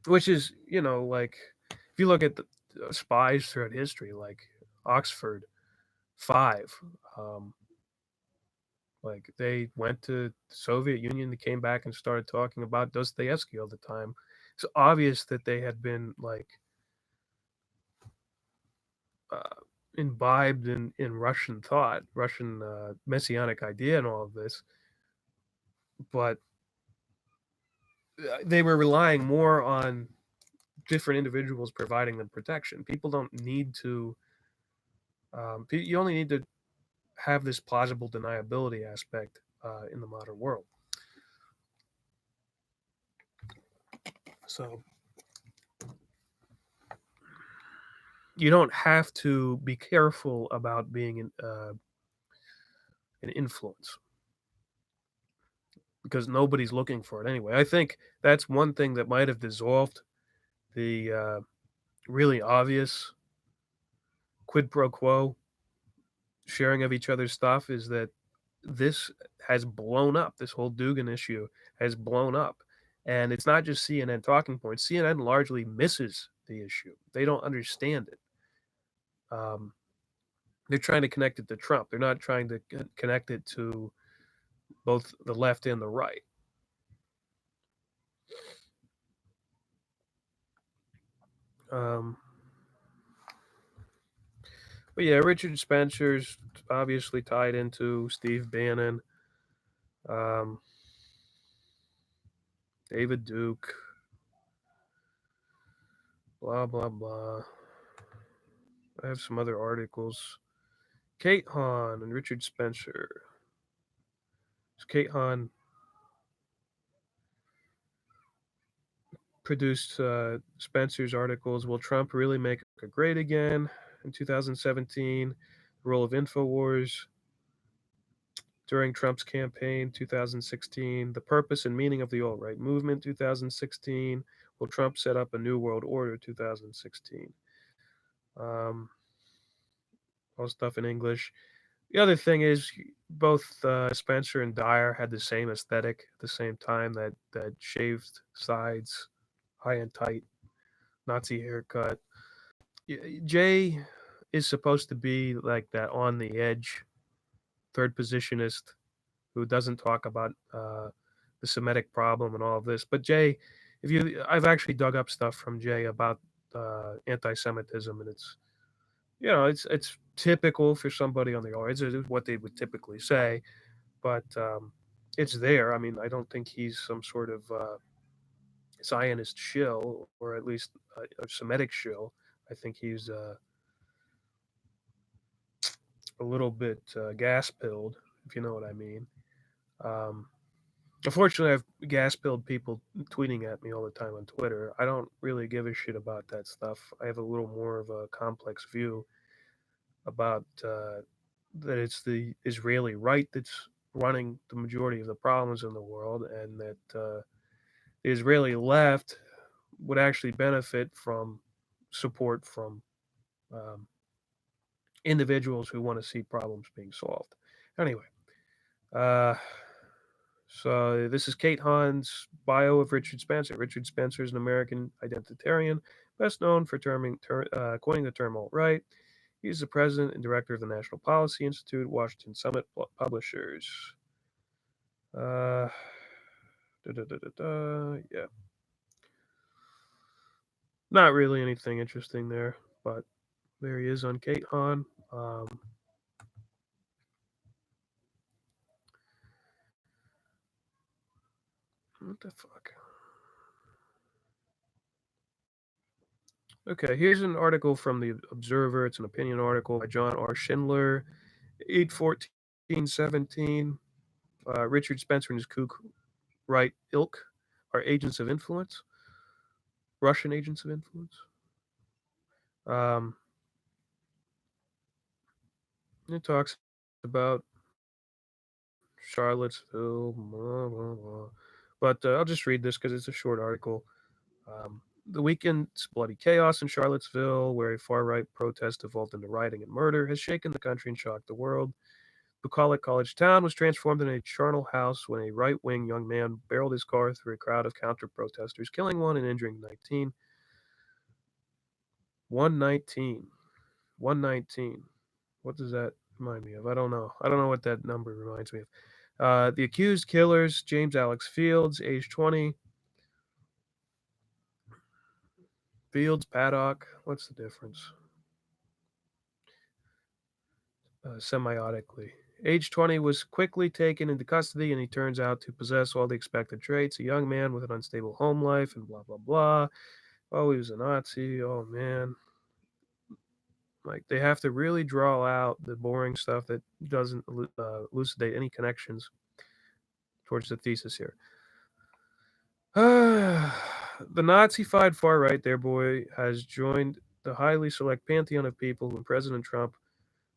Which is, like, if you look at the spies throughout history, like Oxford 5, like they went to the Soviet Union, they came back and started talking about Dostoevsky all the time. It's obvious that they had been like uh, imbibed in Russian thought, Russian messianic idea, and all of this, but they were relying more on different individuals providing them protection. People don't need to. You only need to have this plausible deniability aspect in the modern world. So you don't have to be careful about being an influence, because nobody's looking for it anyway. I think that's one thing that might have dissolved the really obvious quid pro quo sharing of each other's stuff, is that this has blown up. This whole Dugan issue has blown up. And it's not just CNN talking points. CNN largely misses the issue. They don't understand it. They're trying to connect it to Trump. They're not trying to connect it to both the left and the right. But yeah, Richard Spencer's obviously tied into Steve Bannon, David Duke, blah, blah, blah. I have some other articles. Katehon and Richard Spencer. Katehon produced Spencer's articles, Will Trump Really Make America Great Again? In 2017, the role of InfoWars during Trump's campaign, 2016, the purpose and meaning of the alt-right movement, 2016, Will Trump Set Up a New World Order, 2016. All stuff in English. The other thing is, both Spencer and Dyer had the same aesthetic at the same time, that shaved sides, high and tight, Nazi haircut. Jay is supposed to be like that on the edge, third positionist who doesn't talk about the Semitic problem and all of this. But Jay, I've actually dug up stuff from Jay about anti-Semitism, and it's typical for somebody on the right. It's what they would typically say, but it's there. I mean, I don't think he's some sort of Zionist shill, or at least a Semitic shill. I think he's a little bit gas pilled, if you know what I mean. Um, Unfortunately, I've gas pilled people tweeting at me all the time on Twitter. I don't really give a shit about that stuff. I have a little more of a complex view about that it's the Israeli right that's running the majority of the problems in the world, and that the Israeli left would actually benefit from support from um, individuals who want to see problems being solved. Anyway, uh, so this is Kate Hahn's bio of Richard Spencer. Richard Spencer is an American identitarian, best known for coining the term alt-right. He's the president and director of the National Policy Institute, Washington Summit Publishers. Uh, yeah, not really anything interesting there, but there he is on Kate Hahn. What the fuck? Okay, here's an article from the Observer. It's an opinion article by John R. Schindler, 8/14/17. Richard Spencer and his kook right ilk are agents of influence, Russian agents of influence. Um, it talks about Charlottesville, blah, blah, blah. But I'll just read this because it's a short article. The weekend's bloody chaos in Charlottesville, where a far right protest evolved into rioting and murder, has shaken the country and shocked the world. Bucolic College Town was transformed into a charnel house when a right wing young man barreled his car through a crowd of counter protesters, killing one and injuring 19. 119. 119. What does that remind me of? I don't know. I don't know what that number reminds me of. The accused killers, James Alex Fields, age 20. Fields, Paddock. What's the difference? Semiotically. Age 20 was quickly taken into custody, and he turns out to possess all the expected traits. A young man with an unstable home life, and blah, blah, blah. Oh, he was a Nazi. Oh, man. Like, they have to really draw out the boring stuff that doesn't elucidate any connections towards the thesis here. The Nazi-fied far right, there, boy, has joined the highly select pantheon of people whom President Trump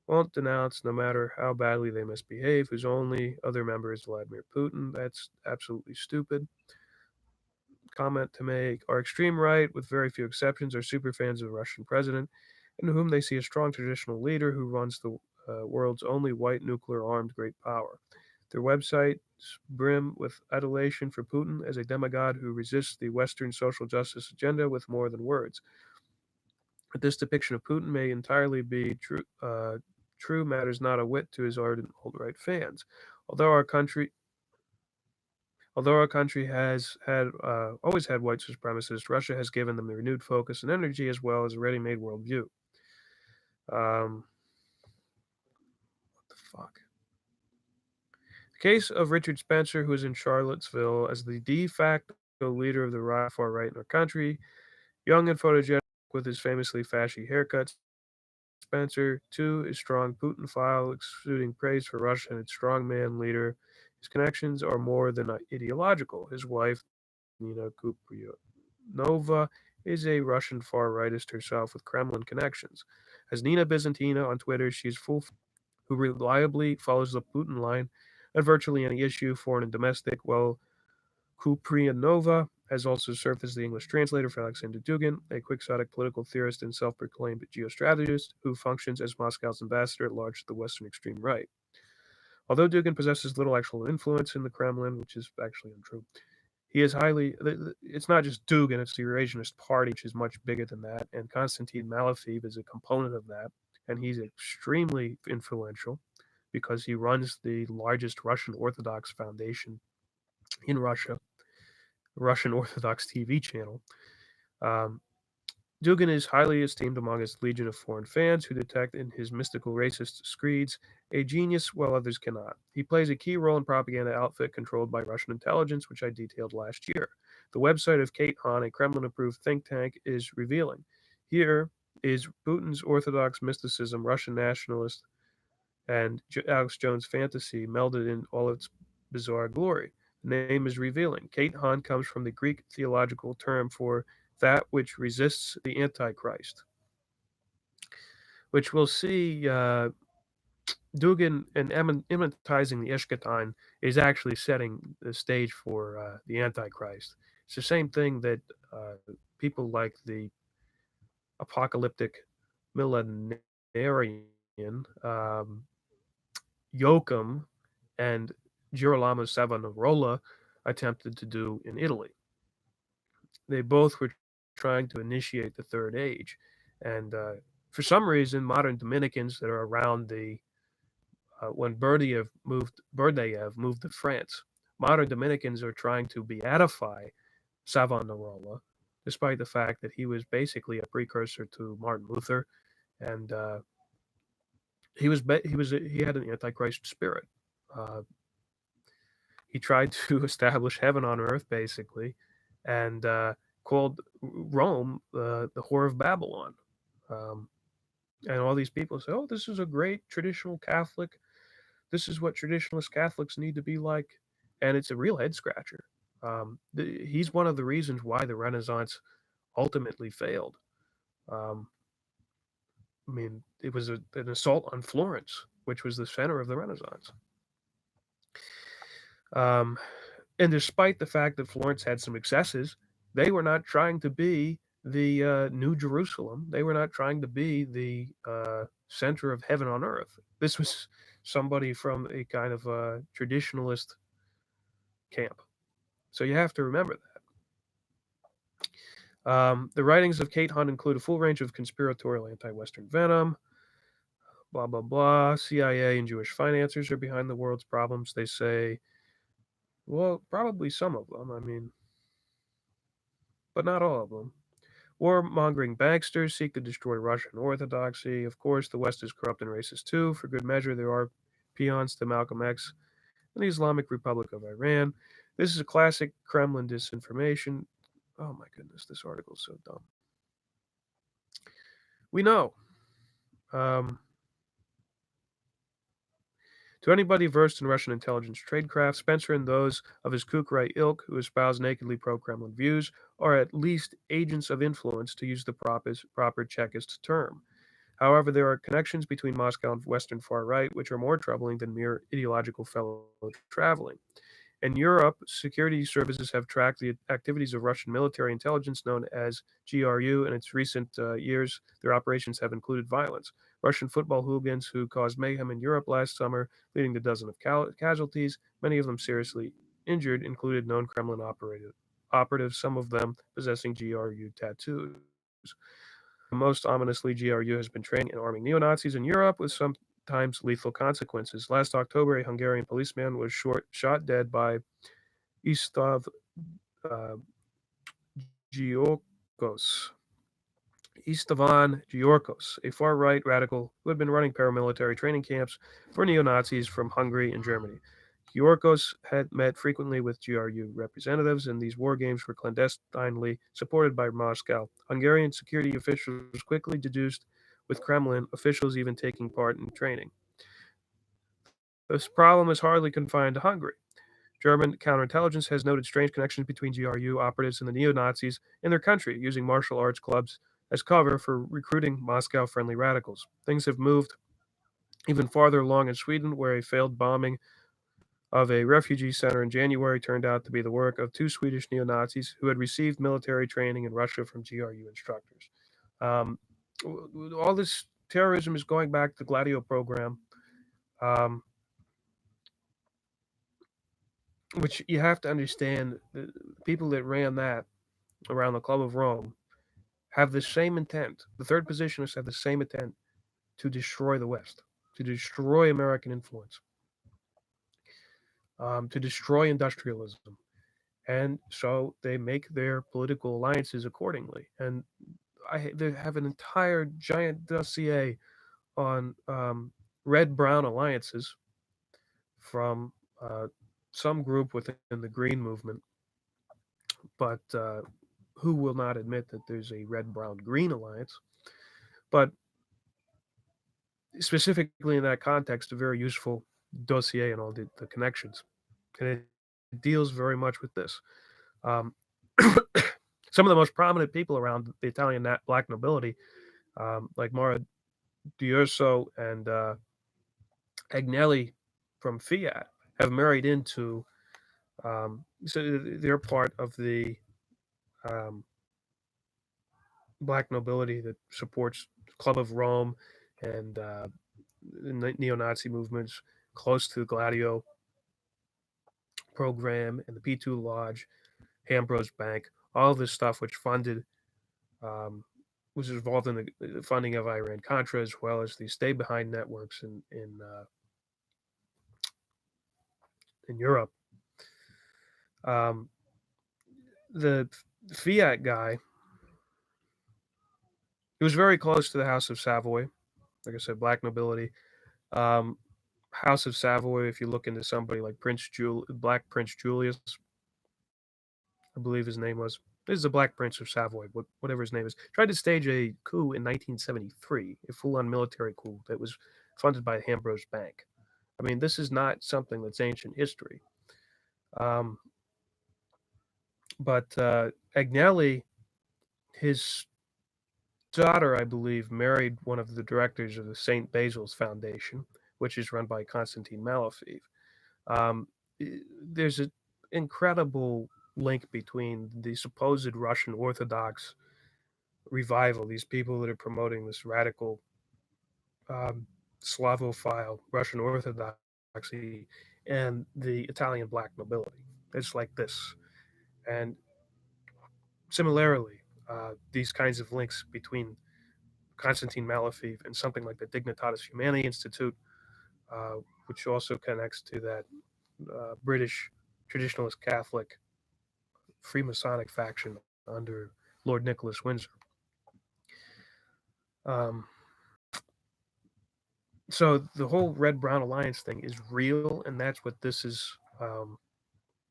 won't denounce no matter how badly they misbehave, whose only other member is Vladimir Putin. That's absolutely stupid. Comment to make. Our extreme right, with very few exceptions, are super fans of the Russian president, in whom they see a strong traditional leader who runs the world's only white nuclear armed great power. Their websites brim with adulation for Putin as a demigod who resists the Western social justice agenda with more than words. But this depiction of Putin may entirely be true matters not a whit to his ardent alt-right fans. Although our country Although our country has had always had white supremacists, Russia has given them a renewed focus and energy as well as a ready-made worldview. What the fuck? The case of Richard Spencer, who is in Charlottesville as the de facto leader of the far right in our country, young and photogenic with his famously fashy haircut. Spencer, too, is strong Putin file, exuding praise for Russia and its strongman leader. His connections are more than ideological. His wife, Nina Kupryonova, is a Russian far rightist herself with Kremlin connections. As Nina Byzantina on Twitter, she's full who reliably follows the Putin line on virtually any issue, foreign and domestic, while Kupryonova has also served as the English translator for Alexander Dugin, a quixotic political theorist and self-proclaimed geostrategist who functions as Moscow's ambassador at large to the Western extreme right. Although Dugin possesses little actual influence in the Kremlin, which is actually untrue, he is highly. It's not just Dugin; it's the Eurasianist Party, which is much bigger than that. And Konstantin Malofeev is a component of that, and he's extremely influential because he runs the largest Russian Orthodox foundation in Russia, Russian Orthodox TV channel. Um, Dugan is highly esteemed among his legion of foreign fans who detect in his mystical racist screeds a genius while others cannot. He plays a key role in propaganda outfit controlled by Russian intelligence, which I detailed last year. The website of Katehon, a Kremlin-approved think tank, is revealing. Here is Putin's orthodox mysticism, Russian nationalist, and Alex Jones' fantasy melded in all its bizarre glory. The name is revealing. Kate Han comes from the Greek theological term for that which resists the Antichrist, which we'll see Dugan and imitating the Ishkatan is actually setting the stage for the Antichrist. It's the same thing that people like the apocalyptic millenarian Joachim and Girolamo Savonarola attempted to do in Italy. They both were trying to initiate the third age. And for some reason, modern Dominicans that are around when Berdyaev moved to France, modern Dominicans are trying to beatify Savonarola, despite the fact that he was basically a precursor to Martin Luther, and he had an antichrist spirit. Uh, he tried to establish heaven on earth, basically, and called Rome the whore of Babylon. Um, and all these people say, "Oh, this is a great traditional Catholic. This is what traditionalist Catholics need to be like," and it's a real head scratcher. He's one of the reasons why the Renaissance ultimately failed. Um, I mean, it was an assault on Florence, which was the center of the Renaissance. Um, and despite the fact that Florence had some excesses, they were not trying to be the New Jerusalem. They were not trying to be the center of heaven on earth. This was somebody from a kind of traditionalist camp. So you have to remember that. The writings of Kate Hunt include a full range of conspiratorial anti-Western venom, blah, blah, blah. CIA and Jewish financiers are behind the world's problems. They say, well, probably some of them. I mean, but not all of them. Warmongering banksters seek to destroy Russian orthodoxy. Of course, the West is corrupt and racist too. For good measure, there are peons to Malcolm X and the Islamic Republic of Iran. This is a classic Kremlin disinformation. Oh my goodness, this article is so dumb. We know. Um, to anybody versed in Russian intelligence tradecraft, Spencer and those of his Kukrai ilk who espouse nakedly pro Kremlin views are at least agents of influence, to use the proper Chekist term. However, there are connections between Moscow and Western far right which are more troubling than mere ideological fellow traveling. In Europe, security services have tracked the activities of Russian military intelligence known as GRU. In its recent years, their operations have included violence. Russian football hooligans who caused mayhem in Europe last summer, leading to dozens of casualties, many of them seriously injured, included known Kremlin operatives, some of them possessing GRU tattoos. Most ominously, GRU has been training and arming neo Nazis in Europe with sometimes lethal consequences. Last October, a Hungarian policeman was shot dead by Istav uh, Giorgos. Istvan Giorgos, a far right radical who had been running paramilitary training camps for neo Nazis from Hungary and Germany. Giorgos had met frequently with GRU representatives, and these war games were clandestinely supported by Moscow. Hungarian security officials quickly deduced, with Kremlin officials even taking part in training. This problem is hardly confined to Hungary. German counterintelligence has noted strange connections between GRU operatives and the neo Nazis in their country, using martial arts clubs as cover for recruiting Moscow friendly radicals. Things have moved even farther along in Sweden, where a failed bombing of a refugee center in January turned out to be the work of two Swedish neo Nazis who had received military training in Russia from GRU instructors. Um, all this terrorism is going back to the Gladio program, um, which you have to understand the people that ran that around the Club of Rome have the same intent. The third positionists have the same intent to destroy the West, to destroy American influence, to destroy industrialism. And so they make their political alliances accordingly. And they have an entire giant dossier on red-brown alliances from some group within the Green movement, but who will not admit that there's a red-brown-green alliance. But specifically in that context, a very useful dossier and all the connections. And it deals very much with this. Um, some of the most prominent people around the Italian black nobility, like Mara D'Urso and Agnelli from Fiat, have married into, so they're part of the um, black nobility that supports Club of Rome and neo-Nazi movements close to the Gladio program and the P2 Lodge, Ambrose Bank, all of this stuff which funded, um, was involved in the funding of Iran Contra as well as the stay behind networks in Europe. Um, the Fiat guy, he was very close to the House of Savoy, like I said, black nobility. Um, House of Savoy, if you look into somebody like Black Prince Julius, I believe his name was. This is the Black Prince of Savoy, whatever his name is. Tried to stage a coup in 1973, a full-on military coup that was funded by the Ambrose Bank. I mean, this is not something that's ancient history. Um, but Agnelli, his daughter, I believe, married one of the directors of the St. Basil's Foundation, which is run by Konstantin Malofeev. Um, there's an incredible link between the supposed Russian Orthodox revival, these people that are promoting this radical Slavophile Russian Orthodoxy, and the Italian black nobility. It's like this. And similarly, these kinds of links between Konstantin Malofeev and something like the Dignitatis Humanae Institute, uh, which also connects to that British traditionalist Catholic Freemasonic faction under Lord Nicholas Windsor. Um, so the whole Red Brown Alliance thing is real, and that's what this is.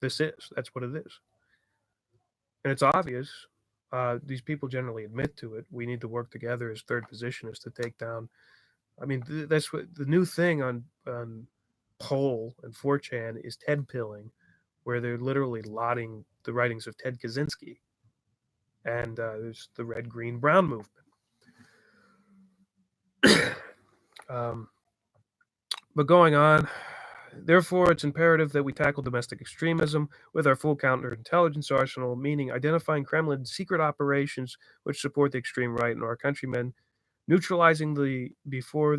This is. That's what it is, and it's obvious. These people generally admit to it. We need to work together as third positionists to take down. I mean, that's what the new thing on Poll and 4chan is Ted pilling, where they're literally lauding the writings of Ted Kaczynski, and there's the Red, Green, Brown movement. um, but going on, therefore, it's imperative that we tackle domestic extremism with our full counterintelligence arsenal, meaning identifying Kremlin's secret operations which support the extreme right in our countrymen, neutralizing the before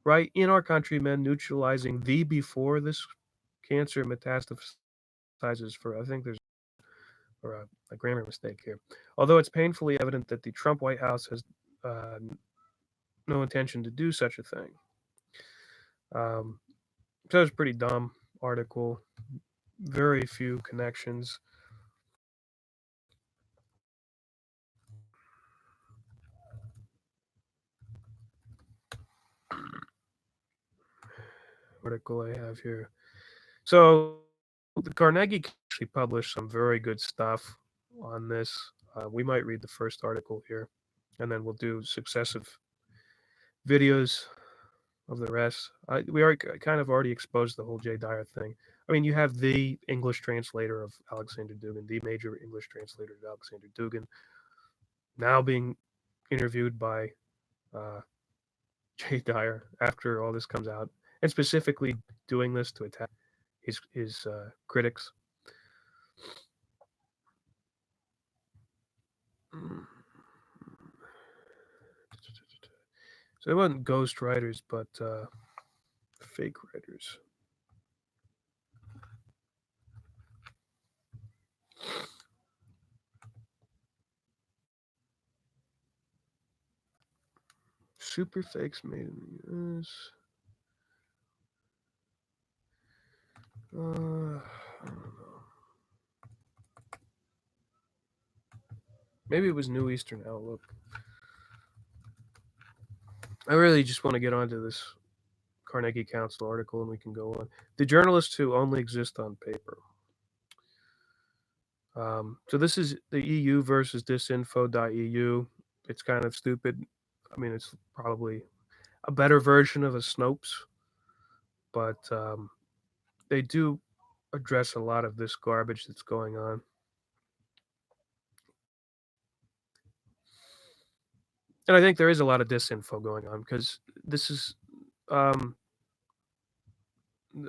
right in our countrymen, neutralizing the before this cancer metastasizes for, I think there's a grammar mistake here. Although it's painfully evident that the Trump White House has uh, no intention to do such a thing. So it's a pretty dumb article, very few connections. Article I have here. So the Carnegie actually published some very good stuff on this. We might read the first article here, and then we'll do successive videos of the rest. We are kind of already exposed the whole Jay Dyer thing. I mean, you have the English translator of Alexander Dugin, the major English translator of Alexander Dugin, now being interviewed by Jay Dyer after all this comes out, and specifically doing this to attack his critics. So it wasn't ghost writers, but fake writers. Super fakes made in the US. I don't know. Maybe it was New Eastern Outlook. I really just want to get onto this Carnegie Council article and we can go on. The journalists who only exist on paper. So this is the EU versus disinfo.eu. It's kind of stupid. I mean, it's probably a better version of a Snopes, but they do address a lot of this garbage that's going on. And I think there is a lot of disinfo going on because this is um,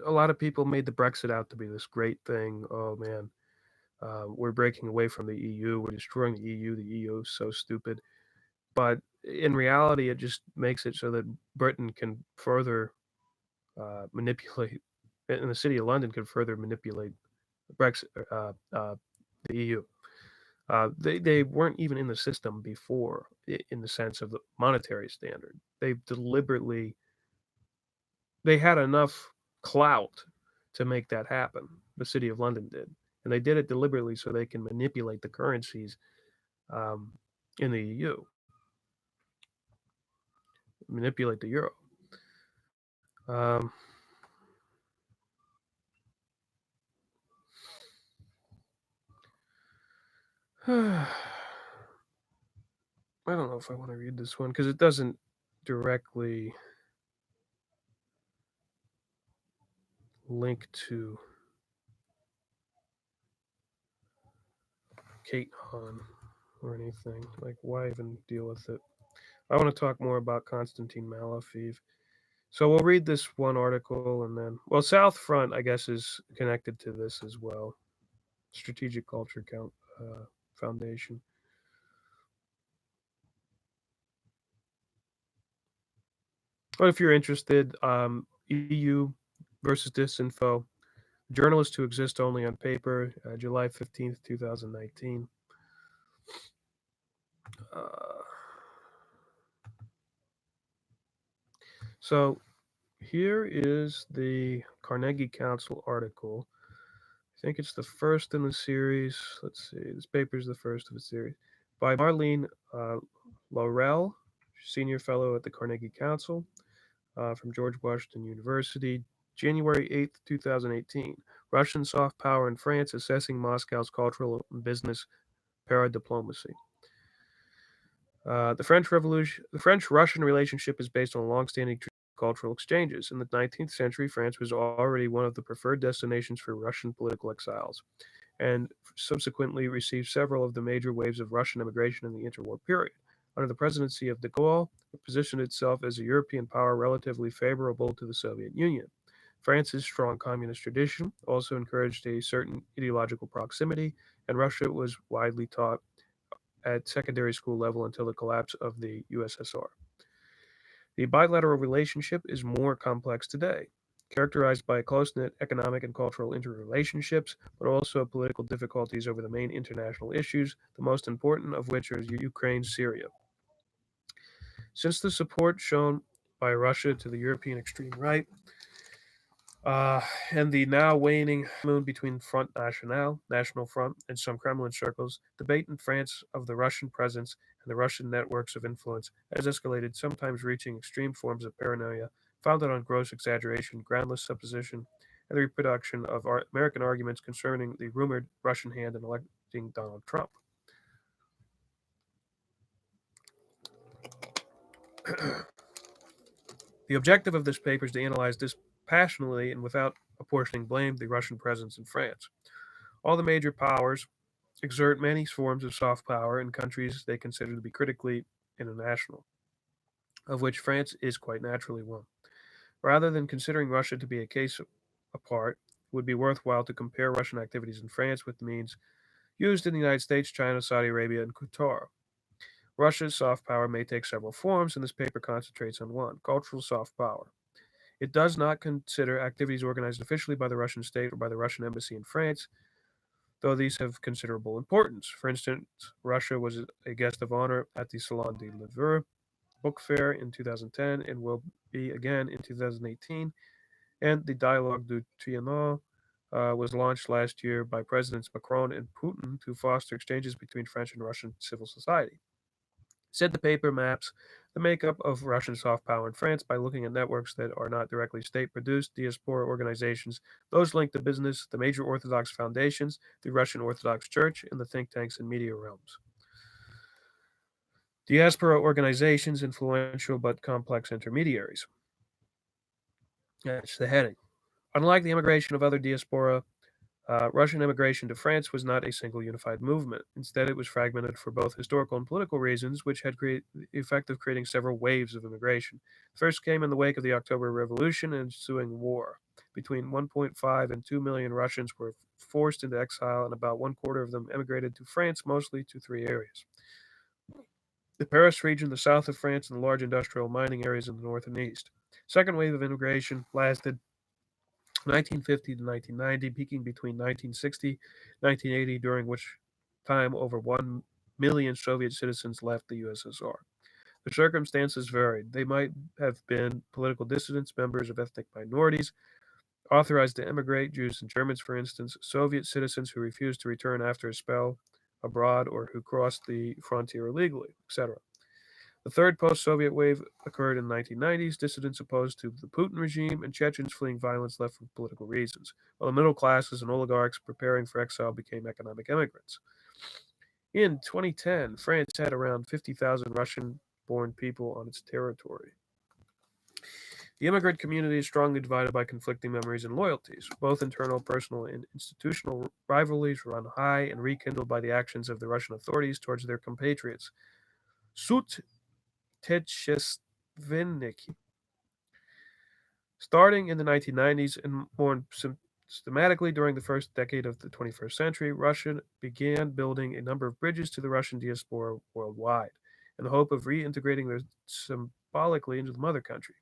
a lot of people made the Brexit out to be this great thing. Oh man, we're breaking away from the EU. We're destroying the EU. The EU is so stupid. But in reality, it just makes it so that Britain can further manipulate, and the city of London can further manipulate Brexit, the EU. They weren't even in the system before, in the sense of the monetary standard. They had enough clout to make that happen. The city of London did, and they did it deliberately so they can manipulate the currencies um, in the EU, manipulate the euro. Um, I don't know if I want to read this one because it doesn't directly link to Katehon or anything. Like, why even deal with it? I want to talk more about Konstantin Malofeev. So we'll read this one article and then, well, South Front, I guess, is connected to this as well. Strategic Culture Foundation. But if you're interested, EU versus Disinfo, journalists who exist only on paper, July 15th, 2019. Uh, so here is the Carnegie Council article. I think it's the first in the series. Let's see, this paper is the first of the series by Marlene Laurel, senior fellow at the Carnegie Council from George Washington University, January 8th, 2018. Russian soft power in France assessing Moscow's cultural and business paradiplomacy. The French-Russian relationship is based on long-standing cultural exchanges. In the 19th century, France was already one of the preferred destinations for Russian political exiles, and subsequently received several of the major waves of Russian immigration in the interwar period. Under the presidency of de Gaulle, it positioned itself as a European power relatively favorable to the Soviet Union. France's strong communist tradition also encouraged a certain ideological proximity, and Russia was widely taught at secondary school level until the collapse of the USSR. The bilateral relationship is more complex today, characterized by close knit economic and cultural interrelationships, but also political difficulties over the main international issues, the most important of which are Ukraine, Syria. Since the support shown by Russia to the European extreme right, and the now waning moon between Front National, National Front, and some Kremlin circles, debate in France of the Russian presence and the Russian networks of influence has escalated, sometimes reaching extreme forms of paranoia, founded on gross exaggeration, groundless supposition, and the reproduction of American arguments concerning the rumored Russian hand in electing Donald Trump. The objective of this paper is to analyze dispassionately and without apportioning blame the Russian presence in France. All the major powers exert many forms of soft power in countries they consider to be critically international, of which France is quite naturally one. Rather than considering Russia to be a case apart, it would be worthwhile to compare Russian activities in France with the means used in the United States, China, Saudi Arabia, and Qatar. Russia's soft power may take several forms, and this paper concentrates on one: cultural soft power. It does not consider activities organized officially by the Russian state or by the Russian embassy in France, though these have considerable importance. For instance, Russia was a guest of honor at the Salon de Livre book fair in 2010 and will be again in 2018, and the Dialogue du Trianon was launched last year by Presidents Macron and Putin to foster exchanges between French and Russian civil society. Said the paper maps the makeup of Russian soft power in France by looking at networks that are not directly state produced, diaspora organizations, those linked to business, the major Orthodox foundations, the Russian Orthodox Church, and the think tanks and media realms. Diaspora organizations, influential but complex intermediaries. That's the heading. Unlike the immigration of other diaspora, Russian immigration to France was not a single unified movement. Instead, it was fragmented for both historical and political reasons, which had the effect of creating several waves of immigration. The first came in the wake of the October Revolution and ensuing war. Between 1.5 and 2 million Russians were forced into exile, and about one quarter of them emigrated to France, mostly to three areas: the Paris region, the south of France, and the large industrial mining areas in the north and east. Second wave of immigration lasted 1950 to 1990, peaking between 1960 and 1980, during which time over 1 million Soviet citizens left the USSR. The circumstances varied. They might have been political dissidents, members of ethnic minorities, authorized to emigrate, Jews and Germans, for instance, Soviet citizens who refused to return after a spell abroad or who crossed the frontier illegally, etc. The third post-Soviet wave occurred in the 1990s, dissidents opposed to the Putin regime and Chechens fleeing violence left for political reasons, while the middle classes and oligarchs preparing for exile became economic immigrants. In 2010, France had around 50,000 Russian-born people on its territory. The immigrant community is strongly divided by conflicting memories and loyalties. Both internal, personal, and institutional rivalries run high and rekindled by the actions of the Russian authorities towards their compatriots. Sut Techestveniki. Starting in the 1990s and more systematically during the first decade of the 21st century, Russia began building a number of bridges to the Russian diaspora worldwide in the hope of reintegrating them symbolically into the mother country.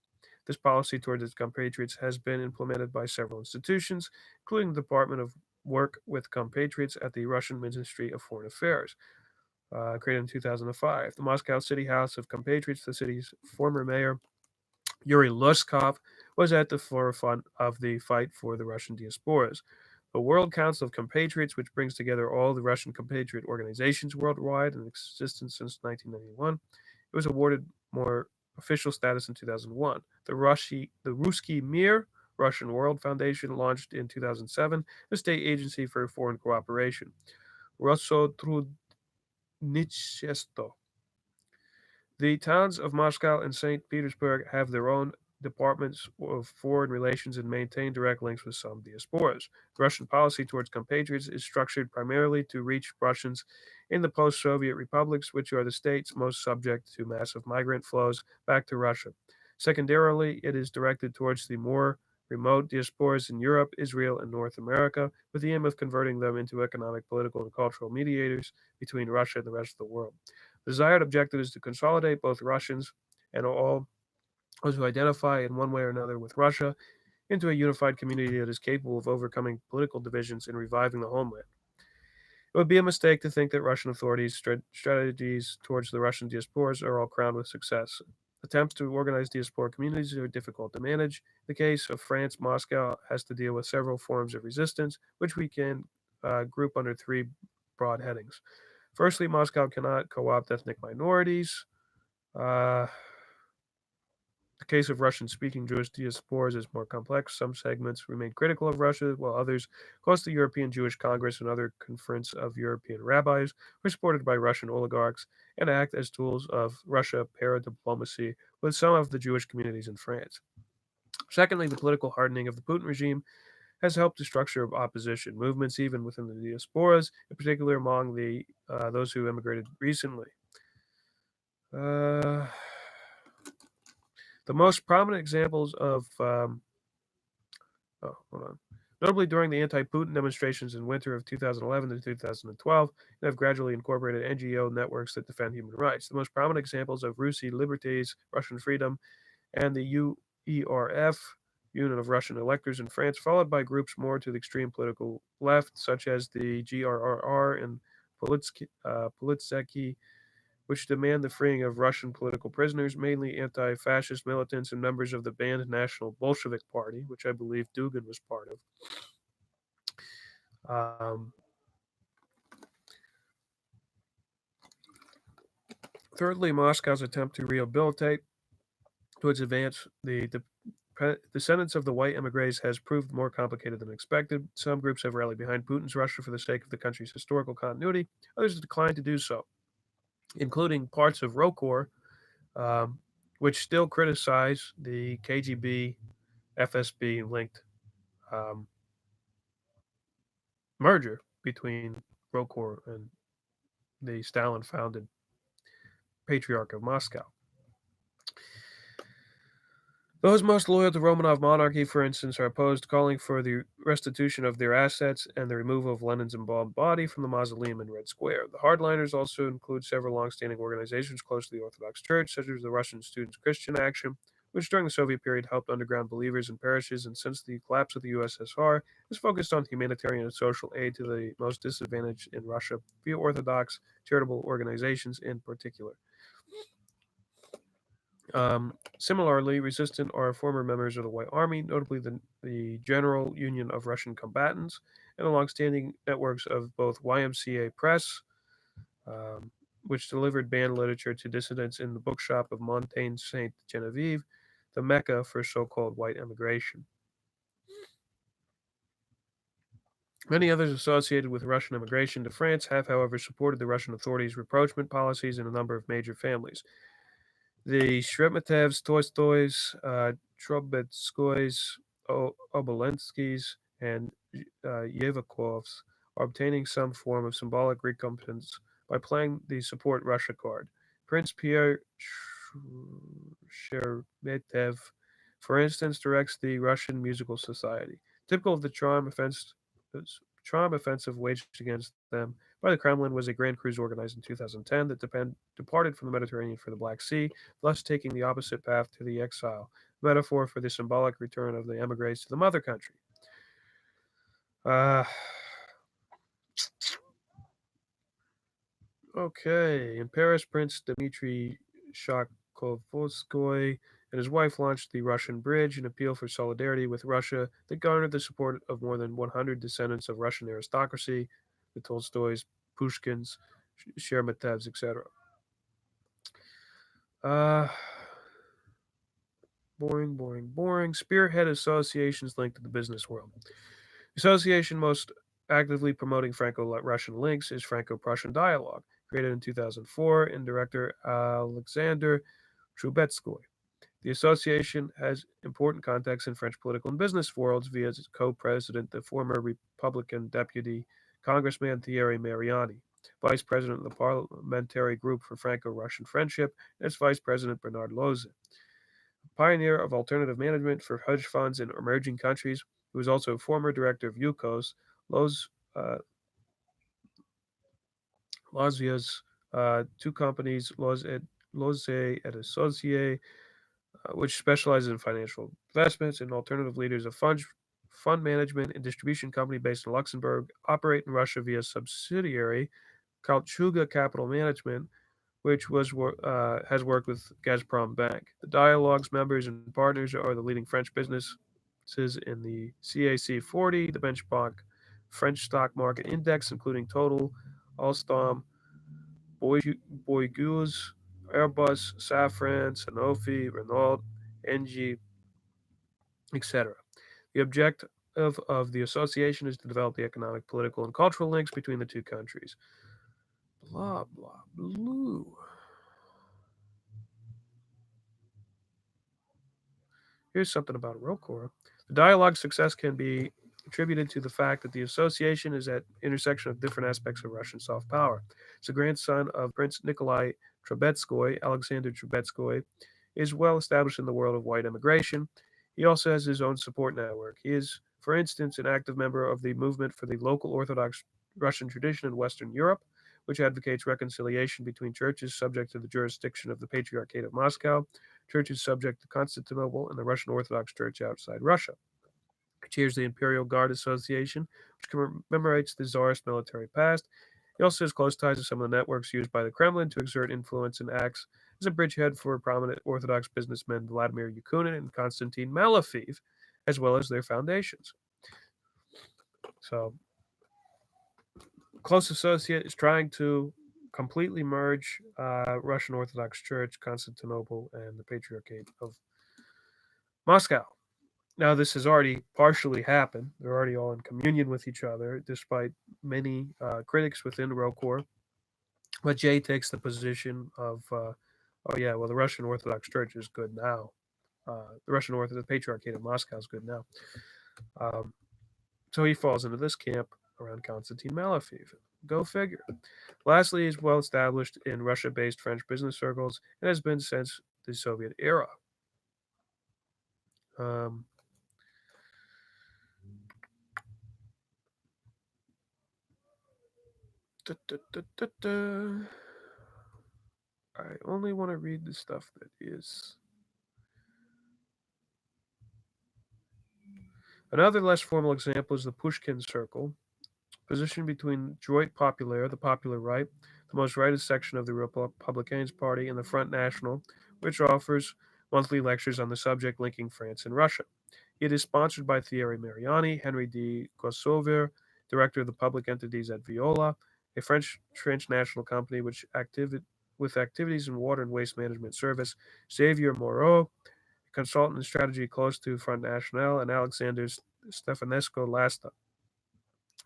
This policy towards its compatriots has been implemented by several institutions, including the Department of Work with Compatriots at the Russian Ministry of Foreign Affairs, created in 2005. The Moscow City House of Compatriots, the city's former mayor, Yuri Luskov, was at the forefront of the fight for the Russian diasporas. The World Council of Compatriots, which brings together all the Russian compatriot organizations worldwide in existence since 1991, it was awarded more official status in 2001. The Ruski Mir, Russian World Foundation, launched in 2007, a state agency for foreign cooperation. Rosotrudnichestvo. The towns of Moscow and St. Petersburg have their own departments of foreign relations and maintain direct links with some diasporas. Russian policy towards compatriots is structured primarily to reach Russians in the post Soviet republics, which are the states most subject to massive migrant flows back to Russia. Secondarily, it is directed towards the more remote diasporas in Europe, Israel, and North America, with the aim of converting them into economic, political, and cultural mediators between Russia and the rest of the world. The desired objective is to consolidate both Russians and all those who identify in one way or another with Russia into a unified community that is capable of overcoming political divisions and reviving the homeland. It would be a mistake to think that Russian authorities' strategies towards the Russian diasporas are all crowned with success. Attempts to organize diaspora communities are difficult to manage. In the case of France, Moscow has to deal with several forms of resistance, which we can group under three broad headings. Firstly, Moscow cannot co opt ethnic minorities. Uh, the case of Russian speaking Jewish diasporas is more complex. Some segments remain critical of Russia, while others, close to the European Jewish Congress and other conference of European rabbis, are supported by Russian oligarchs and act as tools of Russia para-diplomacy with some of the Jewish communities in France. Secondly, the political hardening of the Putin regime has helped to structure opposition movements even within the diasporas, in particular among those who immigrated recently. The most prominent examples of hold on. Notably, during the anti-Putin demonstrations in winter of 2011 to 2012, and have gradually incorporated NGO networks that defend human rights. The most prominent examples of Russie Libertés, Russian Freedom, and the UERF, Union of Russian Electors in France, followed by groups more to the extreme political left, such as the GRRR and Politseki, which demand the freeing of Russian political prisoners, mainly anti-fascist militants and members of the banned National Bolshevik Party, which I believe Dugin was part of. Um, Thirdly, Moscow's attempt to rehabilitate towards advance the sentence of the white emigres has proved more complicated than expected. Some groups have rallied behind Putin's Russia for the sake of the country's historical continuity. Others have declined to do so, including parts of Rokor, um, which still criticize the KGB FSB linked um, merger between Rokor and the Stalin founded Patriarch of Moscow. Those most loyal to Romanov monarchy, for instance, are opposed, calling for the restitution of their assets and the removal of Lenin's embalmed body from the mausoleum in Red Square. The hardliners also include several long-standing organizations close to the Orthodox Church, such as the Russian Students' Christian Action, which during the Soviet period helped underground believers in parishes, and since the collapse of the USSR, is focused on humanitarian and social aid to the most disadvantaged in Russia via Orthodox charitable organizations in particular. Similarly, resistant are former members of the White Army, notably the General Union of Russian Combatants, and the longstanding networks of both YMCA Press, um, which delivered banned literature to dissidents in the bookshop of Montaigne Sainte Genevieve, the mecca for so called white emigration. Many others associated with Russian immigration to France have, however, supported the Russian authorities' rapprochement policies in a number of major families. The Shremetevs, Tolstoys, Trubetskoys, Obolenskys, and Yevakovs are obtaining some form of symbolic recompense by playing the Support Russia card. Prince Pierre Sheremetev, for instance, directs the Russian Musical Society. Typical of the charm offensive waged against them by the Kremlin was a grand cruise organized in 2010 that departed from the Mediterranean for the Black Sea, thus taking the opposite path to the exile, metaphor for the symbolic return of the emigres to the mother country. Uh, okay, in Paris, Prince Dmitry Shakovskoy and his wife launched the Russian Bridge, an appeal for solidarity with Russia that garnered the support of more than 100 descendants of Russian aristocracy, the Tolstoys, Pushkins, Sheremetevs, etc. Uh, boring, boring, boring. Spearhead associations linked to the business world. The association most actively promoting Franco-Russian links is Franco-Prussian Dialogue, created in 2004 and director Alexander Trubetskoy. The association has important contacts in French political and business worlds via its co-president, the former Republican deputy Congressman Thierry Mariani, vice president of the Parliamentary Group for Franco-Russian Friendship, and its vice president Bernard Loze. Pioneer of alternative management for hedge funds in emerging countries, who was also a former director of UCOS, Loz, uh, Lozia's two companies, Loze et Associé, which specializes in financial investments and alternative leaders of fund management and distribution company based in Luxembourg, operate in Russia via subsidiary Kalchuga Capital Management, which has worked with Gazprom Bank. The Dialogue's members and partners are the leading French businesses in the CAC 40, the benchmark French stock market index, including Total, Alstom, Bouygues, Airbus, Safran, Sanofi, Renault, Engie, etc. The objective of the association is to develop the economic, political, and cultural links between the two countries. Blah, blah, blue. Here's something about Rokor. The dialogue's success can be attributed to the fact that the association is at intersection of different aspects of Russian soft power. As a grandson of Prince Nikolai Trubetskoy, Alexander Trubetskoy is well established in the world of white immigration. He also has his own support network. He is, for instance, an active member of the movement for the local Orthodox Russian tradition in Western Europe, which advocates reconciliation between churches subject to the jurisdiction of the Patriarchate of Moscow, churches subject to Constantinople, and the Russian Orthodox Church outside Russia. He chairs the Imperial Guard Association, which commemorates the Tsarist military past. He also has close ties to some of the networks used by the Kremlin to exert influence and acts as a bridgehead for prominent Orthodox businessmen Vladimir Yakunin and Konstantin Malofeev, as well as their foundations. So, close associate, is trying to completely merge Russian Orthodox Church, Constantinople, and the Patriarchate of Moscow. Now, this has already partially happened. They're already all in communion with each other, despite many critics within Rokor. But Jay takes the position of, oh yeah, well, the Russian Orthodox Church is good now. The Russian Orthodox Patriarchate of Moscow is good now. Um, so he falls into this camp around Konstantin Malofeev. Go figure. Lastly, he's well established in Russia based French business circles and has been since the Soviet era. Um, da, da, da, da, da. I only want to read the stuff that is. Another less formal example is the Pushkin Circle, positioned between Droit Populaire, the popular right, the most rightist section of the Republicans Party, and the Front National, which offers monthly lectures on the subject linking France and Russia. It is sponsored by Thierry Mariani, Henry de Gossover, director of the public entities at Viola, a French transnational company with activities in water and waste management service, Xavier Moreau, a consultant in strategy close to Front National, and Alexander Stefanesco Lasta,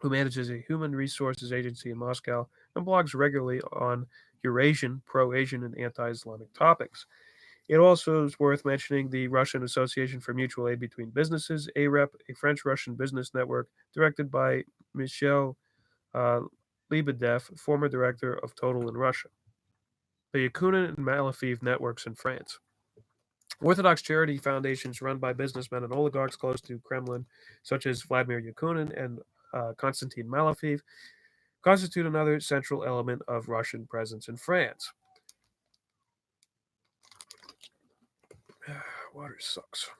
who manages a human resources agency in Moscow and blogs regularly on Eurasian, pro Asian, and anti Islamic topics. It also is worth mentioning the Russian Association for Mutual Aid Between Businesses, AREP, a French Russian business network directed by Michel uh, Lebedev, former director of Total in Russia. The Yakunin and Malofeev networks in France. Orthodox charity foundations run by businessmen and oligarchs close to Kremlin, such as Vladimir Yakunin and Konstantin Malofeev, constitute another central element of Russian presence in France. Water sucks.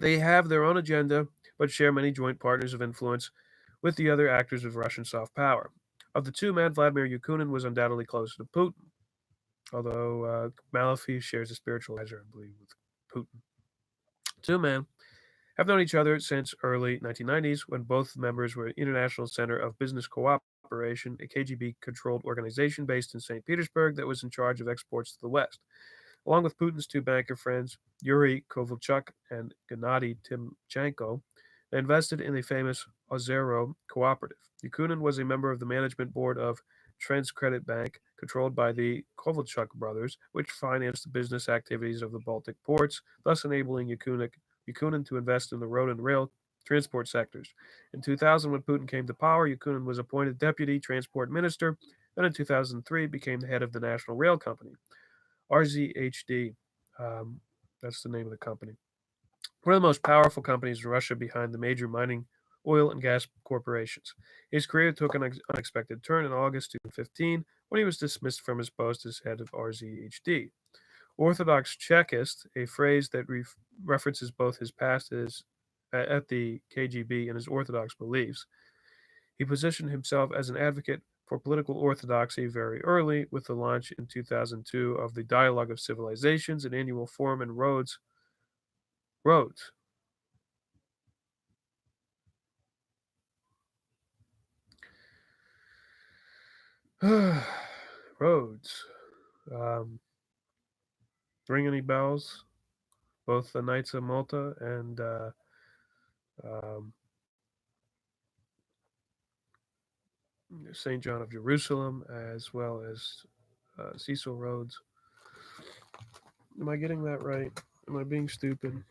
They have their own agenda, but share many joint partners of influence with the other actors of Russian soft power. Of the two men, Vladimir Yakunin was undoubtedly closer to Putin, although Malafeev shares a spiritual advisor, I believe, with Putin. Two men have known each other since early 1990s when both members were International Center of Business Cooperation, a KGB-controlled organization based in St. Petersburg that was in charge of exports to the West. Along with Putin's two banker friends, Yuri Kovalchuk and Gennady Timchenko, they invested in the famous Ozero cooperative. Yakunin was a member of the management board of Transcredit Bank, controlled by the Kovalchuk brothers, which financed the business activities of the Baltic ports, thus enabling Yakunin to invest in the road and rail transport sectors. In 2000, when Putin came to power, Yakunin was appointed deputy transport minister, and in 2003 became the head of the National Rail Company. RZHD, that's the name of the company. One of the most powerful companies in Russia behind the major mining, oil, and gas corporations. His career took an unexpected turn in August 2015 when he was dismissed from his post as head of RZHD. Orthodox Chekist, a phrase that references both his past at the KGB and his Orthodox beliefs. He positioned himself as an advocate for political orthodoxy very early, with the launch in 2002 of the Dialogue of Civilizations, an annual forum in Rhodes. Rhodes. Rhodes. Um, ring any bells? Both the Knights of Malta and um, St. John of Jerusalem, as well as Cecil Rhodes. Am I getting that right? Am I being stupid?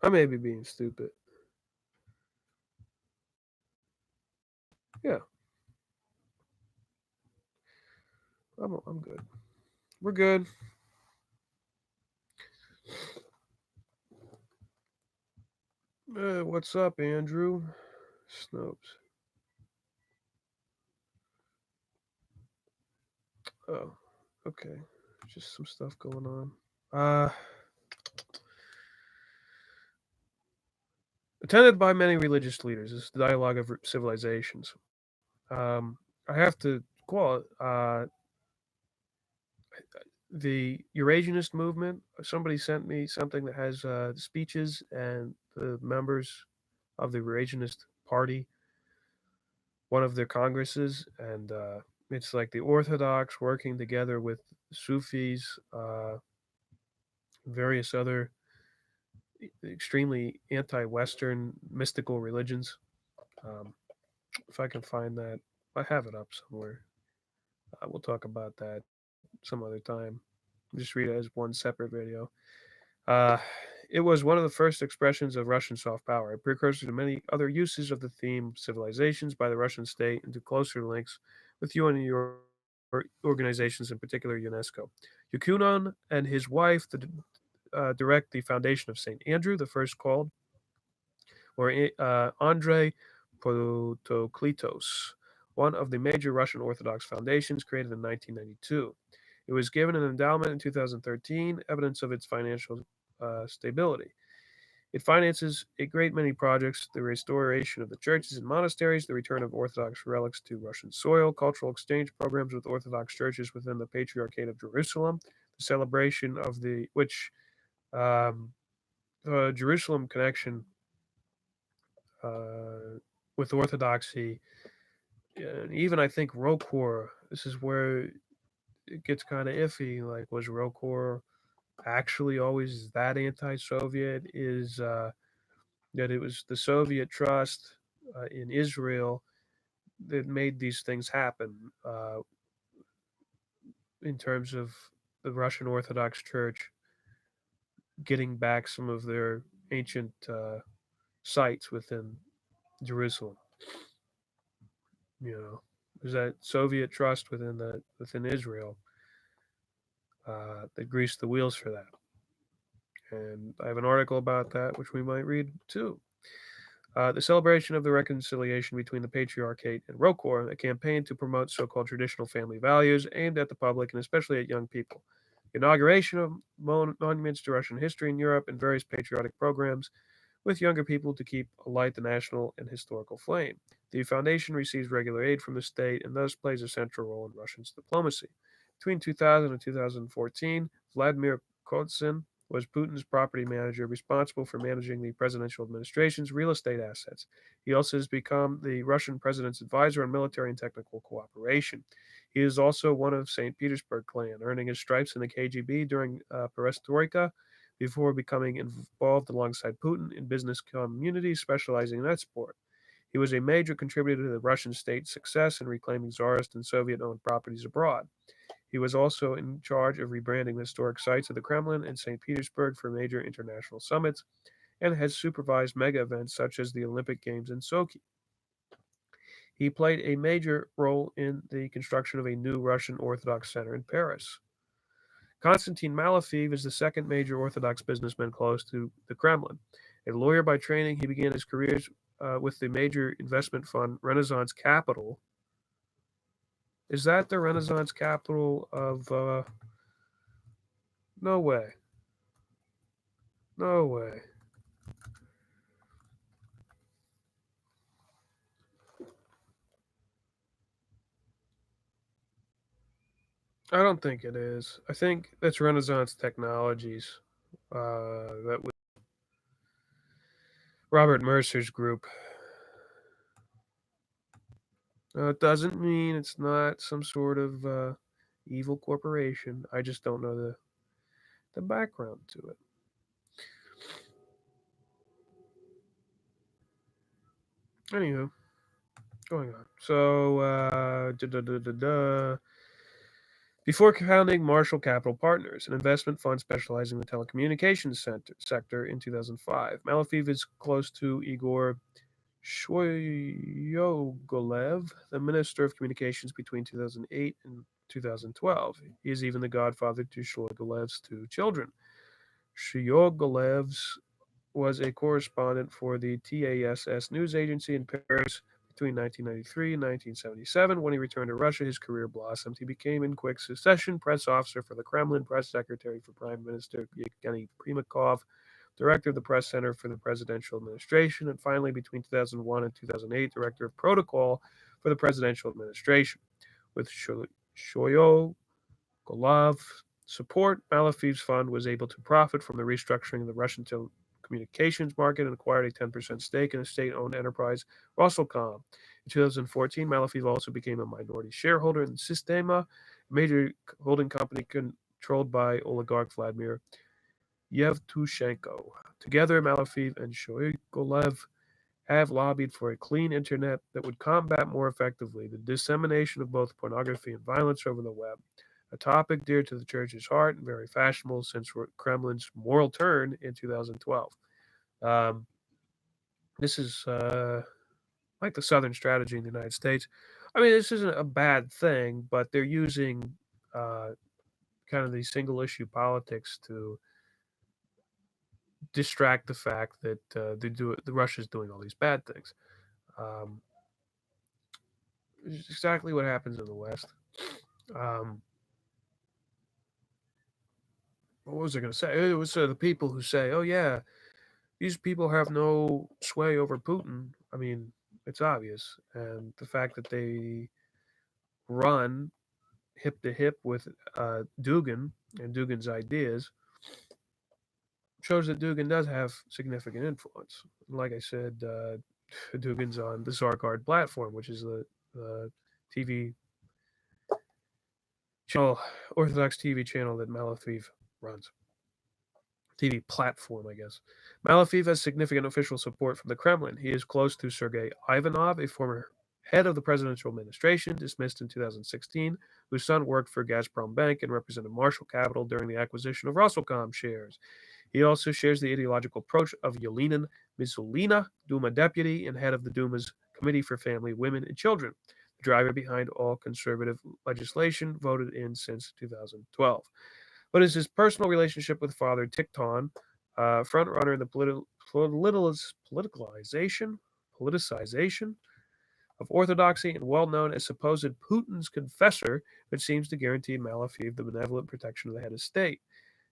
I may be being stupid. Yeah, I'm good. We're good. What's up, Andrew? Snopes. Oh, okay. Just some stuff going on. Attended by many religious leaders. This is the dialogue of civilizations. I have to The Eurasianist movement. Somebody sent me something that has speeches and the members of the Eurasianist Party, one of their congresses, and it's like the Orthodox working together with Sufis, various other extremely anti-Western mystical religions. Um, if I can find that, I have it up somewhere. We'll talk about that some other time. Just read it as one separate video. Uh, it was one of the first expressions of Russian soft power, a precursor to many other uses of the theme civilizations by the Russian state and to closer links with UN organizations, in particular UNESCO. Yakunin and his wife direct the foundation of St. Andrew, the first called, or Andrei Protoklitos, one of the major Russian Orthodox foundations created in 1992. It was given an endowment in 2013, evidence of its financial stability. It finances a great many projects: the restoration of the churches and monasteries, the return of Orthodox relics to Russian soil, cultural exchange programs with Orthodox churches within the Patriarchate of Jerusalem, the celebration of the which um, Jerusalem connection uh, with Orthodoxy, and even I think Rokor. This is where it gets kind of iffy. Like, was Rokor actually always that anti-Soviet? Is that it was the Soviet trust in Israel that made these things happen in terms of the Russian Orthodox Church getting back some of their ancient sites within Jerusalem. You know, there's that Soviet trust within Israel that greased the wheels for that. And I have an article about that, which we might read too. The celebration of the reconciliation between the Patriarchate and Rokor, a campaign to promote so called traditional family values aimed at the public and especially at young people. The inauguration of monuments to Russian history in Europe and various patriotic programs with younger people to keep alight the national and historical flame. The foundation receives regular aid from the state and thus plays a central role in Russia's diplomacy. Between 2000 and 2014, Vladimir Kozin was Putin's property manager responsible for managing the presidential administration's real estate assets. He also has become the Russian president's advisor on military and technical cooperation. He is also one of St. Petersburg clan, earning his stripes in the KGB during Perestroika before becoming involved alongside Putin in business communities specializing in export. He was a major contributor to the Russian state's success in reclaiming Tsarist and Soviet owned properties abroad. He was also in charge of rebranding the historic sites of the Kremlin and St. Petersburg for major international summits and has supervised mega events such as the Olympic Games in Sochi. He played a major role in the construction of a new Russian Orthodox center in Paris. Konstantin Malofeev is the second major Orthodox businessman close to the Kremlin. A lawyer by training, he began his career with the major investment fund Renaissance Capital. Is that the Renaissance Capital of? No way. No way. I don't think it is. I think that's Renaissance Technologies. That was Robert Mercer's group. It doesn't mean it's not some sort of evil corporation. I just don't know the background to it. Anywho, going on. So, before founding Marshall Capital Partners, an investment fund specializing in the telecommunications sector in 2005, Malofeev is close to Igor Shchogolev, the Minister of Communications between 2008 and 2012. He is even the godfather to Shchogolev's two children. Shchogolev's was a correspondent for the TASS news agency in Paris between 1993 and 1977. When he returned to Russia, his career blossomed. He became, in quick succession, press officer for the Kremlin, press secretary for Prime Minister Yevgeny Primakov, director of the press center for the presidential administration, and finally, between 2001 and 2008, director of protocol for the presidential administration. With Shoyo Golov, support, Malofeev's fund was able to profit from the restructuring of the Russian telecommunications market and acquired a 10% stake in a state owned enterprise, Rosselcom. In 2014, Malofeev also became a minority shareholder in Sistema, a major holding company controlled by oligarch Vladimir Yevtushenko. Together, Malofeev and Shoigolev have lobbied for a clean internet that would combat more effectively the dissemination of both pornography and violence over the web, a topic dear to the church's heart and very fashionable since Kremlin's moral turn in 2012. Um, this is like the Southern strategy in the United States. I mean, this isn't a bad thing, but they're using uh, kind of these single issue politics to distract the fact that the Russia's doing all these bad things. Um, it's exactly what happens in the West. Um, what was I going to say? It was the people who say, "Oh yeah, these people have no sway over Putin." I mean, it's obvious, and the fact that they run hip to hip with Dugin and Dugin's ideas shows that Dugin does have significant influence. Like I said, Dugin's on the Zarkard platform, which is the TV channel, Orthodox TV channel that Malofeev runs. TV platform, I guess. Malofeev has significant official support from the Kremlin. He is close to Sergei Ivanov, a former head of the presidential administration, dismissed in 2016, whose son worked for Gazprom Bank and represented Marshall Capital during the acquisition of Rosselcom shares. He also shares the ideological approach of Yakunin Mizulina, Duma deputy and head of the Duma's Committee for Family, Women, and Children, the driver behind all conservative legislation voted in since 2012. But is his personal relationship with Father Tikhon, frontrunner in the politicization of orthodoxy and well known as supposed Putin's confessor, which seems to guarantee Malofeev the benevolent protection of the head of state.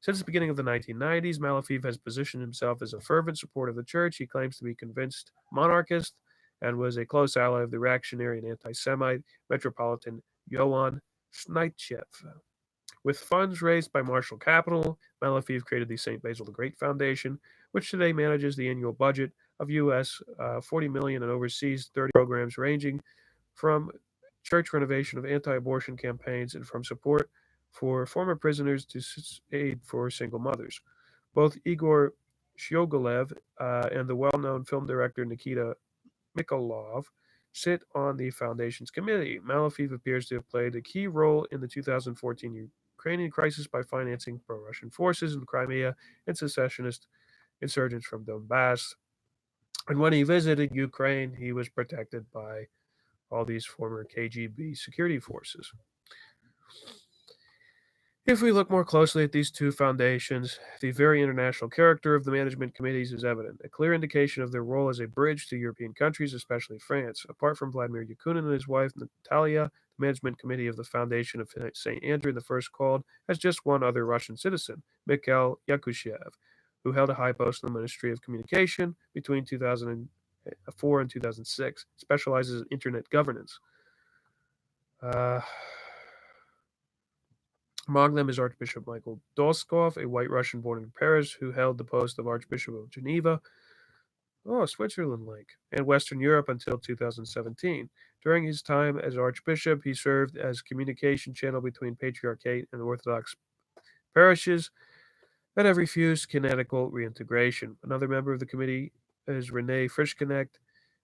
Since the beginning of the 1990s, Malofeev has positioned himself as a fervent supporter of the church. He claims to be a convinced monarchist and was a close ally of the reactionary and anti Semite Metropolitan Yoan Schneitchev. With funds raised by Marshall Capital, Malafeev created the St. Basil the Great Foundation, which today manages the annual budget of U.S. 40 million and oversees 30 programs ranging from church renovation of anti-abortion campaigns and from support for former prisoners to aid for single mothers. Both Igor Shyogolev and the well-known film director Nikita Mikhailov sit on the foundation's committee. Malafeev appears to have played a key role in the 2014 Ukrainian crisis by financing pro-Russian forces in Crimea and secessionist insurgents from Donbass. And when he visited Ukraine, he was protected by all these former KGB security forces. If we look more closely at these two foundations, the very international character of the management committees is evident, a clear indication of their role as a bridge to European countries, especially France. Apart from Vladimir Yakunin and his wife Natalia, the management committee of the Foundation of St. Andrew the First called has just one other Russian citizen, Mikhail Yakushev, who held a high post in the Ministry of Communication between 2004 and 2006, specializes in internet governance. Uh, Among them is Archbishop Michael Doskov, a white Russian born in Paris who held the post of Archbishop of Geneva, Switzerland like, and Western Europe until 2017. During his time as Archbishop, he served as communication channel between Patriarchate and Orthodox parishes and have refused canonical reintegration. Another member of the committee is Renee Frischknecht,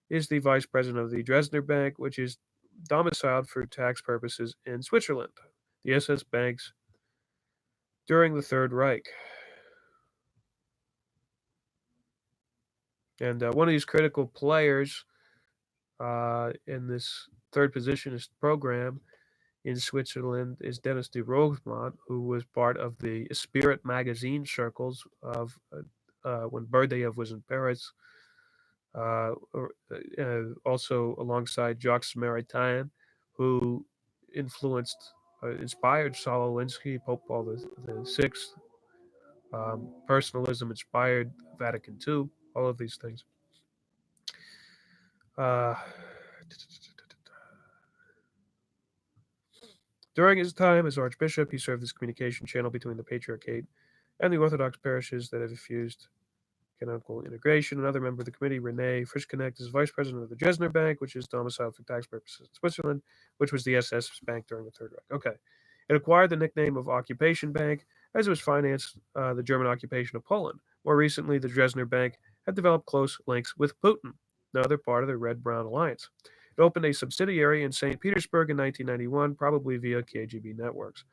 is the vice president of the Dresdner Bank, which is domiciled for tax purposes in Switzerland. The SS banks during the Third Reich. And one of these critical players in this third positionist program in Switzerland is Dennis de Rogemont, who was part of the Spirit magazine circles of when Berdyaev was in Paris. Also alongside Jacques Maritain, who inspired Saul Alinsky, Pope Paul the Sixth. Personalism inspired Vatican II. All of these things. Uh, During his time as Archbishop, he served as communication channel between the Patriarchate and the Orthodox parishes that have refused canonical integration. Another member of the committee, Rene Frischknecht, is vice president of the Dresdner Bank, which is domiciled for tax purposes in Switzerland, which was the SS Bank during the Third Reich. Okay. It acquired the nickname of Occupation Bank as it was financed the German occupation of Poland. More recently, the Dresdner Bank had developed close links with Putin, another part of the Red-Brown Alliance. It opened a subsidiary in St. Petersburg in 1991, probably via KGB networks.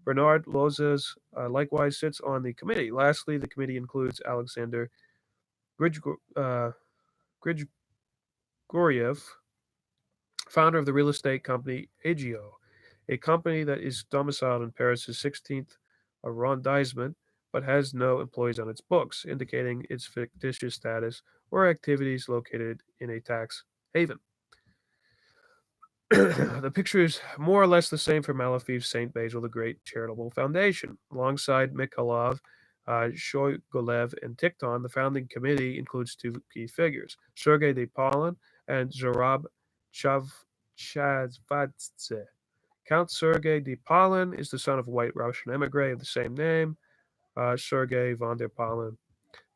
Bernard Lozes likewise sits on the committee. Lastly, the committee includes Alexander Grigoriev, founder of the real estate company Agio, a company that is domiciled in Paris's 16th arrondissement but has no employees on its books, indicating its fictitious status or activities located in a tax haven. The picture is more or less the same for Malofeev's St. Basil the Great Charitable Foundation. Alongside Mikhailov, Shoigolev, and Tikhon, the founding committee includes two key figures, Sergei Depalin and Zurab Chadzvadze. Count Sergei Depalin is the son of a white Russian emigre of the same name, Sergei von der Palin,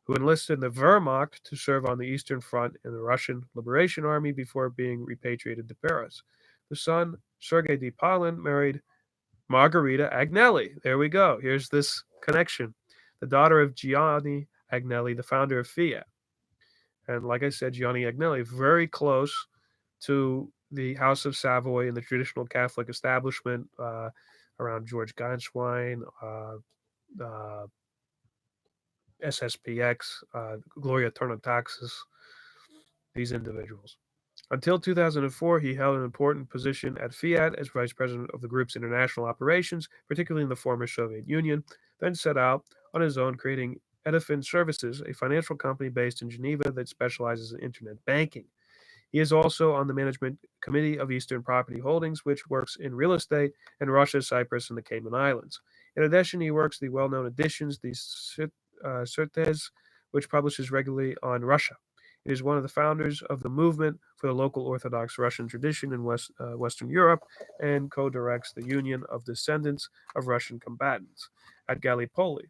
who enlisted in the Wehrmacht to serve on the Eastern Front in the Russian Liberation Army before being repatriated to Paris. The son, Sergei Depalin, married Margarita Agnelli. There we go. Here's this connection. The daughter of Gianni Agnelli, the founder of Fiat. And like I said, Gianni Agnelli, very close to the House of Savoy and the traditional Catholic establishment around George Ganswein, SSPX, Gloria Turnotaxis, these individuals. Until 2004, he held an important position at Fiat as vice president of the group's international operations, particularly in the former Soviet Union, then set out on his own, creating Edifin Services, a financial company based in Geneva that specializes in internet banking. He is also on the management committee of Eastern Property Holdings, which works in real estate in Russia, Cyprus, and the Cayman Islands. In addition, he works the well-known editions, the Certes, which publishes regularly on Russia. It is one of the founders of the movement for the local Orthodox Russian tradition in Western Europe and co-directs the Union of Descendants of Russian Combatants at Gallipoli.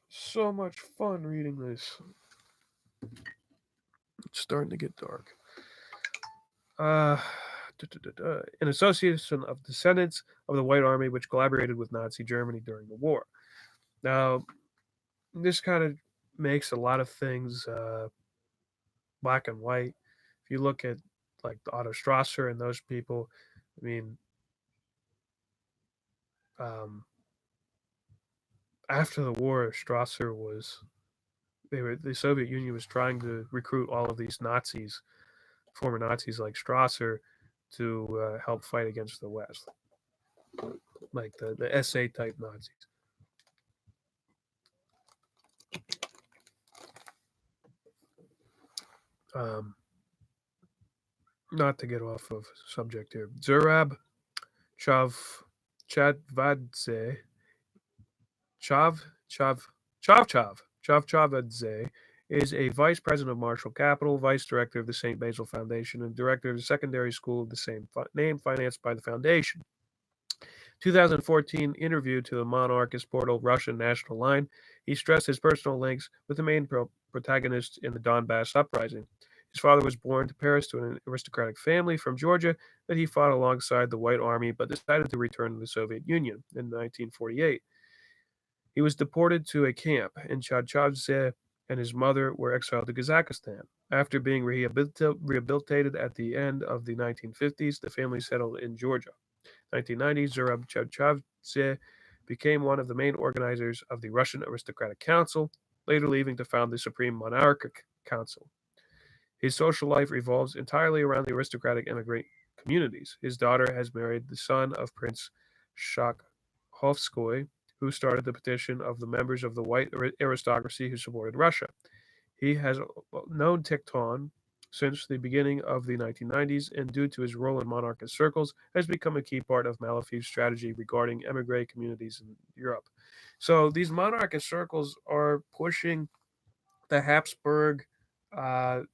So much fun reading this. It's starting to get dark. An association of descendants of the White Army, which collaborated with Nazi Germany during the war. Now, this kind of makes a lot of things black and white. If you look at like the Otto Strasser and those people, I mean, after the war, Strasser was the Soviet Union was trying to recruit all of these Nazis, former Nazis like Strasser, to help fight against the West, like the SA type Nazis. Not to get off of subject here, Zurab Chadvadze, Chavchavadze is a vice president of Marshall Capital, vice director of the St. Basil Foundation, and director of the secondary school of the same name financed by the foundation. 2014 interview to the monarchist portal Russian National Line, he stressed his personal links with the main protagonists in the Donbass uprising. His father was born to Paris to an aristocratic family from Georgia that he fought alongside the White Army but decided to return to the Soviet Union in 1948. He was deported to a camp in Chadchavdze, and his mother were exiled to Kazakhstan. After being rehabilitated at the end of the 1950s, the family settled in Georgia. 1990s, Zurab Chadchavdze became one of the main organizers of the Russian Aristocratic Council, later leaving to found the Supreme Monarchic Council. His social life revolves entirely around the aristocratic immigrant communities. His daughter has married the son of Prince Shakhovskoy, who started the petition of the members of the white aristocracy who supported Russia. He has known Tikhon since the beginning of the 1990s, and due to his role in monarchist circles, has become a key part of Malofeev's strategy regarding emigre communities in Europe. So these monarchist circles are pushing the Habsburg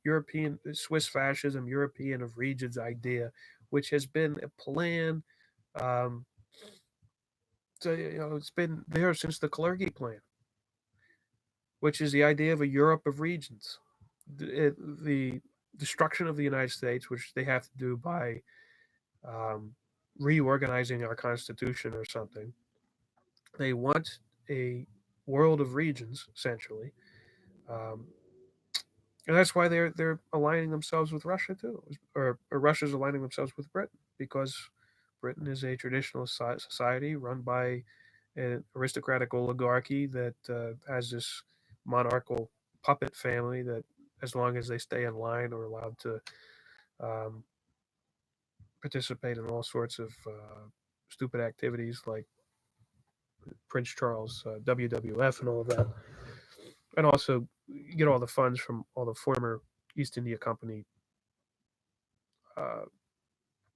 European Swiss fascism, European of regions idea, which has been a plan. Um, so, it's been there since the Kalergi plan, which is the idea of a Europe of regions. The destruction of the United States, which they have to do by um, reorganizing our constitution or something. They want a world of regions, essentially, um, and that's why they're aligning themselves with Russia too, or Russia's aligning themselves with Britain because Britain is a traditional society run by an aristocratic oligarchy that has this monarchical puppet family that, as long as they stay in line, are allowed to um, participate in all sorts of stupid activities like Prince Charles, WWF, and all of that, and also get all the funds from all the former East India Company uh,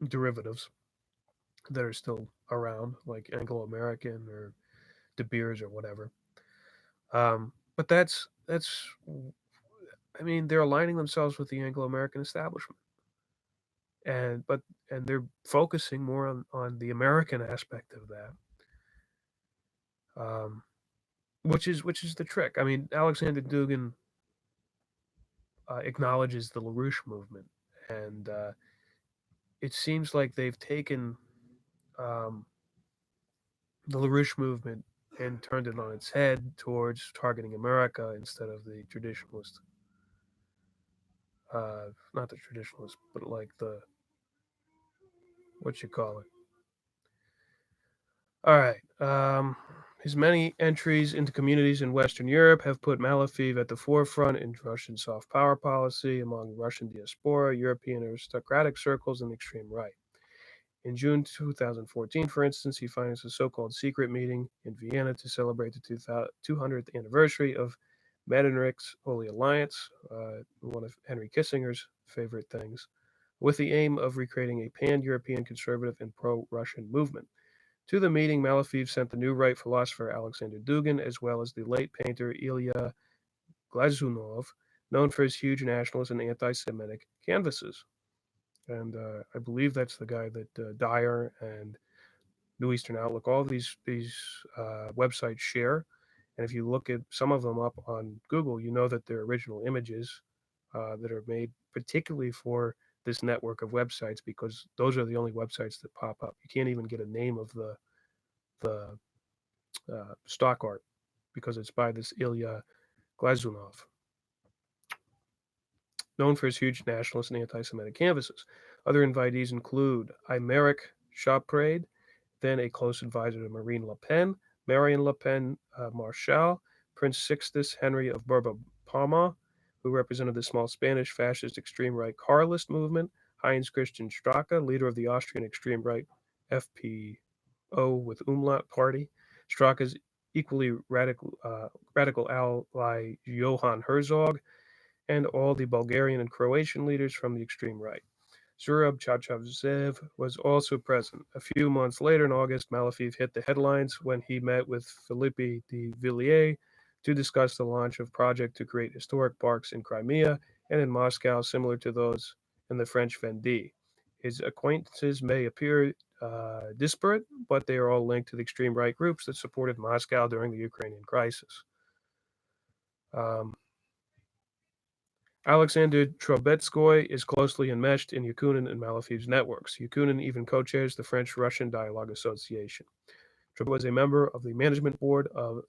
derivatives that are still around, like Anglo American or De Beers or whatever. But that's I mean, they're aligning themselves with the Anglo American establishment, and but and they're focusing more on the American aspect of that, um, which is the trick. I mean, Alexander Dugin acknowledges the LaRouche movement, and it seems like they've taken um, the LaRouche movement and turned it on its head towards targeting America instead of the traditionalist, not the traditionalist, but like the, what you call it. All right. His many entries into communities in Western Europe have put Malofeev at the forefront in Russian soft power policy among Russian diaspora, European aristocratic circles, and the extreme right. In June 2014, for instance, he financed a so-called secret meeting in Vienna to celebrate the 200th anniversary of Metternich's Holy Alliance, one of Henry Kissinger's favorite things, with the aim of recreating a pan-European conservative and pro-Russian movement. To the meeting, Malofeev sent the new right philosopher Alexander Dugin, as well as the late painter Ilya Glazunov, known for his huge nationalist and anti-Semitic canvases. And I believe that's the guy that Dyer and New Eastern Outlook, all these websites share. And if you look at some of them up on Google, you know that they're original images that are made particularly for this network of websites because those are the only websites that pop up. You can't even get a name of the stock art because it's by this Ilya Glazunov, known for his huge nationalist and anti-Semitic canvases. Other invitees include Aymeric Chaprade, then a close advisor to Marine Le Pen, Marion Le Pen Marshal, Prince Sixtus Henry of Bourbon-Parma, who represented the small Spanish fascist extreme right Carlist movement, Heinz Christian Straka, leader of the Austrian extreme right FPO with umlaut party, Straka's equally radical ally Johann Herzog, and all the Bulgarian and Croatian leaders from the extreme right. Zurab Chachavzev was also present. A few months later, in August, Malofeev hit the headlines when he met with Philippe de Villiers to discuss the launch of a project to create historic parks in Crimea and in Moscow, similar to those in the French Vendée. His acquaintances may appear disparate, but they are all linked to the extreme right groups that supported Moscow during the Ukrainian crisis. Um, Alexander Trubetskoy is closely enmeshed in Yakunin and Malofeev's networks. Yakunin even co-chairs the French-Russian Dialogue Association. Trubetskoy was a member of the management board of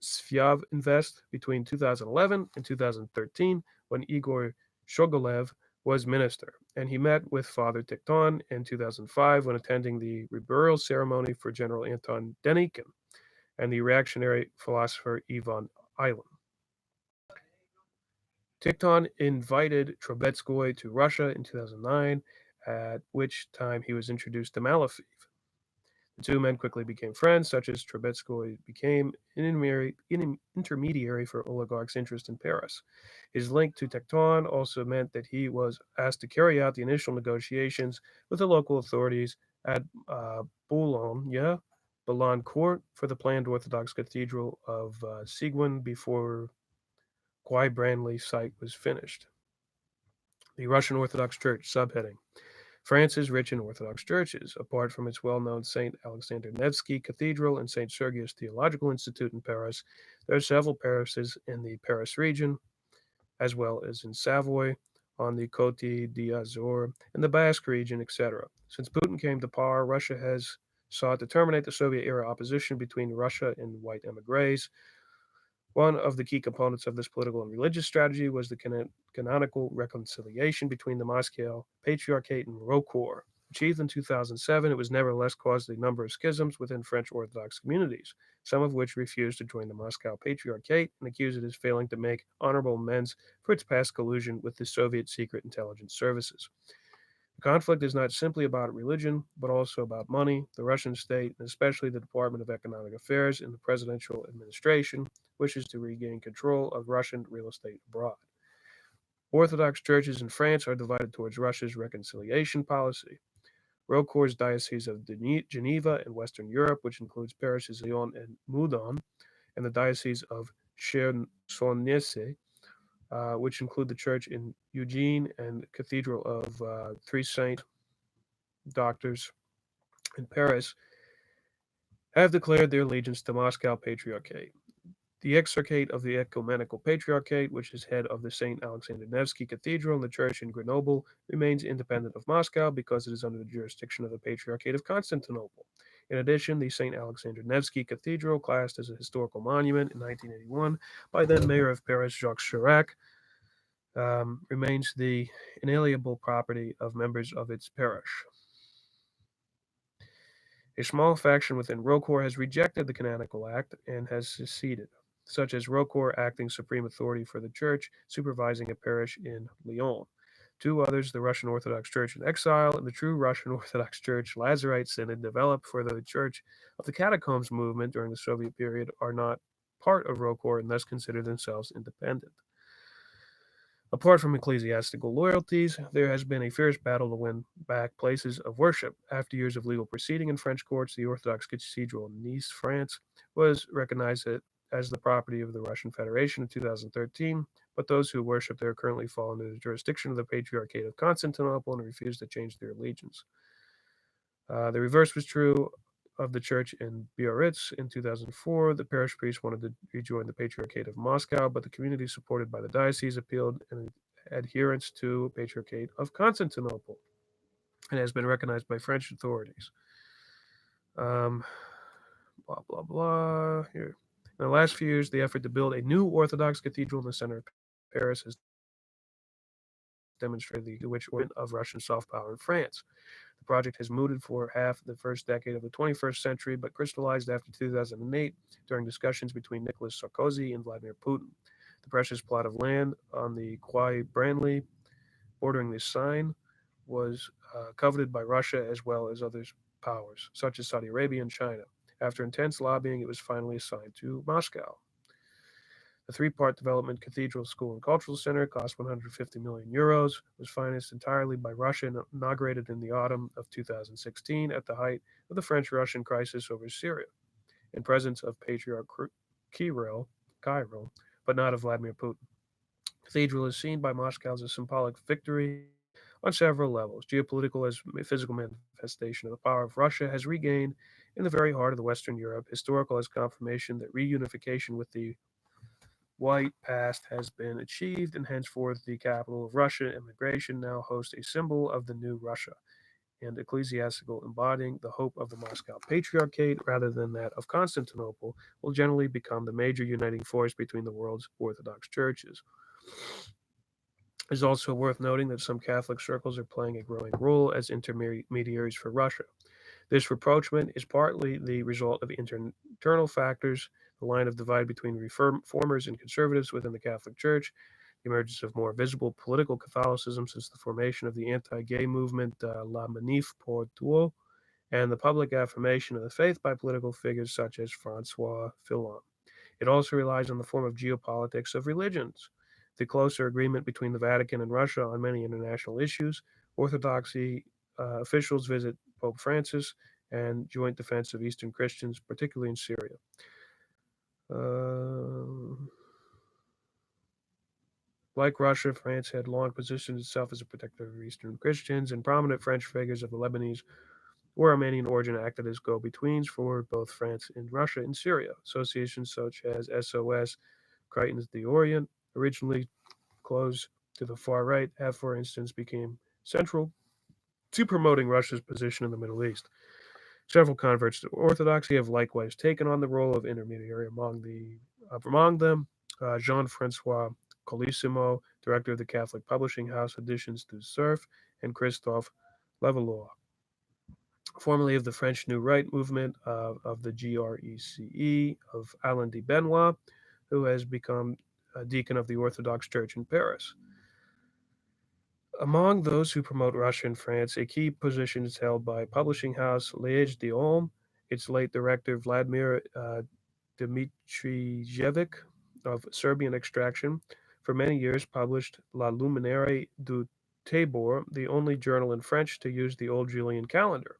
Svyav Invest between 2011 and 2013 when Igor Shogolev was minister, and he met with Father Tikhon in 2005 when attending the reburial ceremony for General Anton Denikin and the reactionary philosopher Ivan Ilyin. Tikhon invited Trubetskoy to Russia in 2009, at which time he was introduced to Malofeev. The two men quickly became friends, such as Trubetskoy became an intermediary for oligarchs' interest in Paris. His link to Tikhon also meant that he was asked to carry out the initial negotiations with the local authorities at Boulogne, Court, for the planned Orthodox Cathedral of Seguin before Guy Branley's site was finished. The Russian Orthodox Church, subheading. France is rich in Orthodox churches. Apart from its well known St. Alexander Nevsky Cathedral and St. Sergius Theological Institute in Paris, there are several parishes in the Paris region, as well as in Savoy, on the Côte d'Azur, in the Basque region, etc. Since Putin came to power, Russia has sought to terminate the Soviet era opposition between Russia and white emigres. One of the key components of this political and religious strategy was the canonical reconciliation between the Moscow Patriarchate and Rokor. Achieved in 2007, it was nevertheless caused a number of schisms within French Orthodox communities, some of which refused to join the Moscow Patriarchate and accused it of failing to make honorable amends for its past collusion with the Soviet secret intelligence services. The conflict is not simply about religion, but also about money. The Russian state, and especially the Department of Economic Affairs in the presidential administration, wishes to regain control of Russian real estate abroad. Orthodox churches in France are divided towards Russia's reconciliation policy. Rocor's Diocese of Geneva in Western Europe, which includes parishes Lyon and Moudon, and the Diocese of Chersoneset, which include the church in Eugene and Cathedral of Three Saint Doctors in Paris, have declared their allegiance to Moscow Patriarchate. The Exarchate of the Ecumenical Patriarchate, which is head of the St. Alexander Nevsky Cathedral and the church in Grenoble, remains independent of Moscow because it is under the jurisdiction of the Patriarchate of Constantinople. In addition, the St. Alexander Nevsky Cathedral, classed as a historical monument in 1981 by then Mayor of Paris Jacques Chirac, remains the inalienable property of members of its parish. A small faction within Rokor has rejected the canonical act and has seceded, such as Rokor acting supreme authority for the church, supervising a parish in Lyon. Two others, the Russian Orthodox Church in Exile and the True Russian Orthodox Church Lazarite Synod, developed for the Church of the Catacombs movement during the Soviet period, are not part of Rokor and thus consider themselves independent. Apart from ecclesiastical loyalties, there has been a fierce battle to win back places of worship. After years of legal proceeding in French courts, the Orthodox Cathedral in Nice, France, was recognized as the property of the Russian Federation in 2013, but those who worship there currently fall under the jurisdiction of the Patriarchate of Constantinople and refuse to change their allegiance. The reverse was true of the church in Biarritz in 2004. The parish priest wanted to rejoin the Patriarchate of Moscow, but the community supported by the diocese appealed in adherence to Patriarchate of Constantinople and has been recognized by French authorities. Blah, blah, blah. Here. In the last few years, the effort to build a new Orthodox cathedral in the center of Paris has demonstrated the which of Russian soft power in France. The project has mooted for half the first decade of the 21st century, but crystallized after 2008 during discussions between Nicolas Sarkozy and Vladimir Putin. The precious plot of land on the Quai Branly bordering the Seine was coveted by Russia as well as other powers, such as Saudi Arabia and China. After intense lobbying, it was finally assigned to Moscow. The three-part development Cathedral School and Cultural Center cost 150 million euros, was financed entirely by Russia and inaugurated in the autumn of 2016 at the height of the French-Russian crisis over Syria, in presence of Patriarch Kirill, but not of Vladimir Putin. The cathedral is seen by Moscow as a symbolic victory on several levels. Geopolitical as a physical manifestation of the power of Russia has regained in the very heart of the Western Europe. Historical as confirmation that reunification with the white past has been achieved, and henceforth the capital of Russian immigration now hosts a symbol of the new Russia, and ecclesiastical embodying the hope of the Moscow Patriarchate rather than that of Constantinople will generally become the major uniting force between the world's Orthodox churches. It is also worth noting that some Catholic circles are playing a growing role as intermediaries for Russia. This rapprochement is partly the result of internal factors, the line of divide between reformers and conservatives within the Catholic Church, the emergence of more visible political Catholicism since the formation of the anti-gay movement La Manif pour Tous, and the public affirmation of the faith by political figures such as Francois Fillon. It also relies on the form of geopolitics of religions, the closer agreement between the Vatican and Russia on many international issues, orthodoxy officials visit Pope Francis, and joint defense of Eastern Christians, particularly in Syria. Uh, Like Russia, France had long positioned itself as a protector of Eastern Christians, and prominent French figures of the Lebanese or Armenian origin acted as go betweens for both France and Russia in Syria. Associations such as SOS, Cretans the Orient, originally close to the far right, have, for instance, become central to promoting Russia's position in the Middle East. Several converts to Orthodoxy have likewise taken on the role of intermediary among them. Jean-Francois Colissimo, director of the Catholic publishing house Editions du Cerf, and Christophe Levallois, formerly of the French New Right movement of the GRECE, of Alain de Benoit, who has become a deacon of the Orthodox Church in Paris. Among those who promote Russia and France, a key position is held by publishing house Liege d'Ulm. Its late director, Vladimir Dmitrijevic, of Serbian extraction, for many years published La Luminaire du Tabor, the only journal in French to use the old Julian calendar.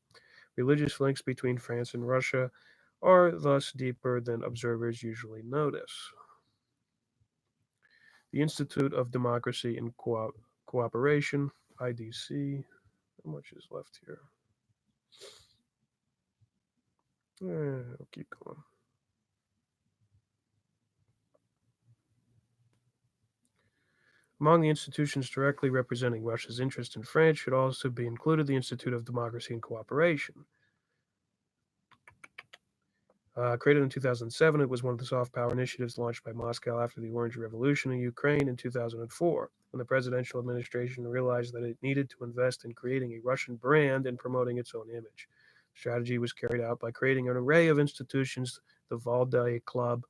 Religious links between France and Russia are thus deeper than observers usually notice. The Institute of Democracy and Cooperation, IDC. How much is left here? I'll keep going. Among the institutions directly representing Russia's interest in France should also be included the Institute of Democracy and Cooperation. Created in 2007, it was one of the soft power initiatives launched by Moscow after the Orange Revolution in Ukraine in 2004, when the presidential administration realized that it needed to invest in creating a Russian brand and promoting its own image. The strategy was carried out by creating an array of institutions, the Valdai Club,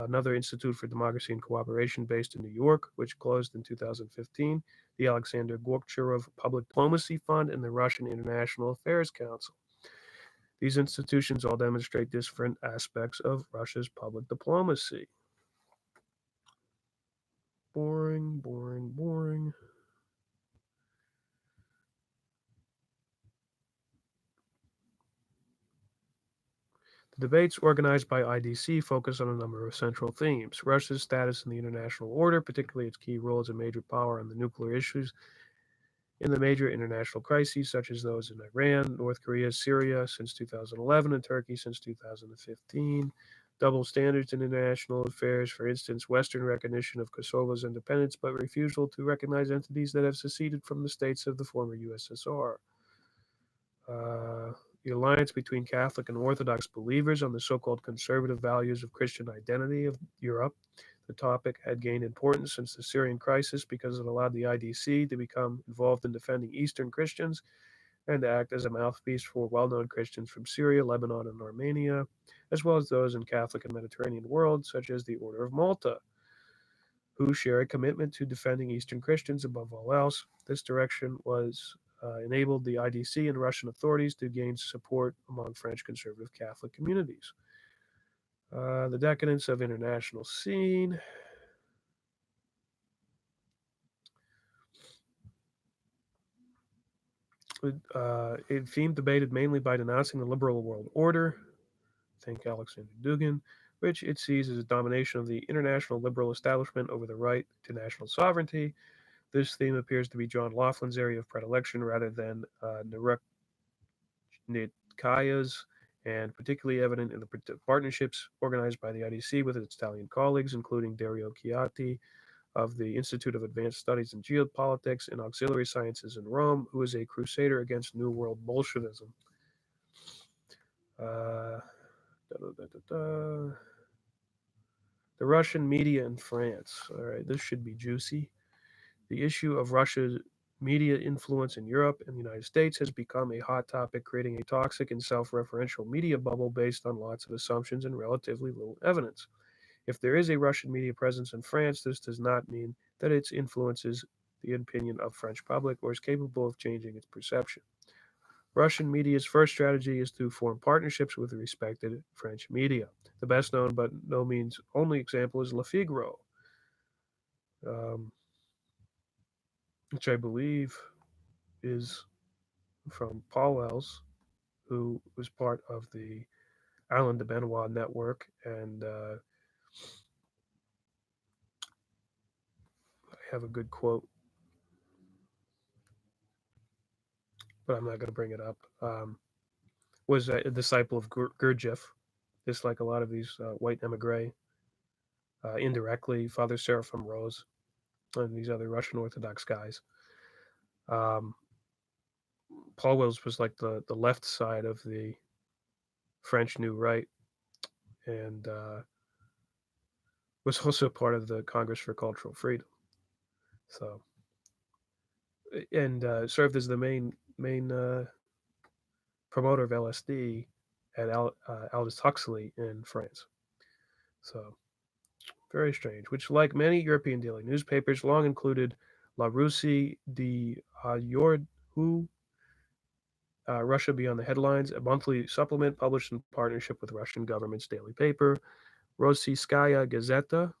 another Institute for Democracy and Cooperation based in New York, which closed in 2015, the Alexander Gorbachev Public Diplomacy Fund, and the Russian International Affairs Council. These institutions all demonstrate different aspects of Russia's public diplomacy. Boring, boring, boring. The debates organized by IDC focus on a number of central themes: Russia's status in the international order, particularly its key role as a major power on the nuclear issues in the major international crises such as those in Iran, North Korea, Syria since 2011, and Turkey since 2015. Double standards in international affairs, for instance, Western recognition of Kosovo's independence but refusal to recognize entities that have seceded from the states of the former USSR. The alliance between Catholic and Orthodox believers on the so-called conservative values of Christian identity of Europe. The topic had gained importance since the Syrian crisis because it allowed the IDC to become involved in defending Eastern Christians and to act as a mouthpiece for well-known Christians from Syria, Lebanon, and Armenia, as well as those in Catholic and Mediterranean worlds, such as the Order of Malta, who share a commitment to defending Eastern Christians above all else. This direction was enabled the IDC and Russian authorities to gain support among French conservative Catholic communities. The decadence of international scene. A theme debated mainly by denouncing the liberal world order, think Alexander Dugin, which it sees as a domination of the international liberal establishment over the right to national sovereignty. This theme appears to be John Laughlin's area of predilection rather than Nitkaya's, and particularly evident in the partnerships organized by the IDC with its Italian colleagues, including Dario Chiatti of the Institute of Advanced Studies in Geopolitics and Auxiliary Sciences in Rome, who is a crusader against New World Bolshevism. Uh, the Russian media in France. All right, this should be juicy. The issue of Russia's media influence in Europe and the United States has become a hot topic, creating a toxic and self-referential media bubble based on lots of assumptions and relatively little evidence. If there is a Russian media presence in France, this does not mean that it influences the opinion of French public or is capable of changing its perception. Russian media's first strategy is to form partnerships with respected French media. The best known but no means only example is Le Figaro, um, which I believe is from Paul Els, who was part of the Alain de Benoit network and have a good quote, but I'm not going to bring it up. Was a disciple of Gurdjieff, just like a lot of these white emigre, indirectly, Father Seraphim Rose, and these other Russian Orthodox guys. Um, Paul Wills was like the left side of the French New Right, and was also part of the Congress for Cultural Freedom. So, and served as the main promoter of LSD at Aldous Huxley in France. So, very strange. Which, like many European daily newspapers, long included La Russie de Yordhu, Russia Beyond the Headlines, a monthly supplement published in partnership with Russian government's daily paper, Rossiyskaya Gazeta,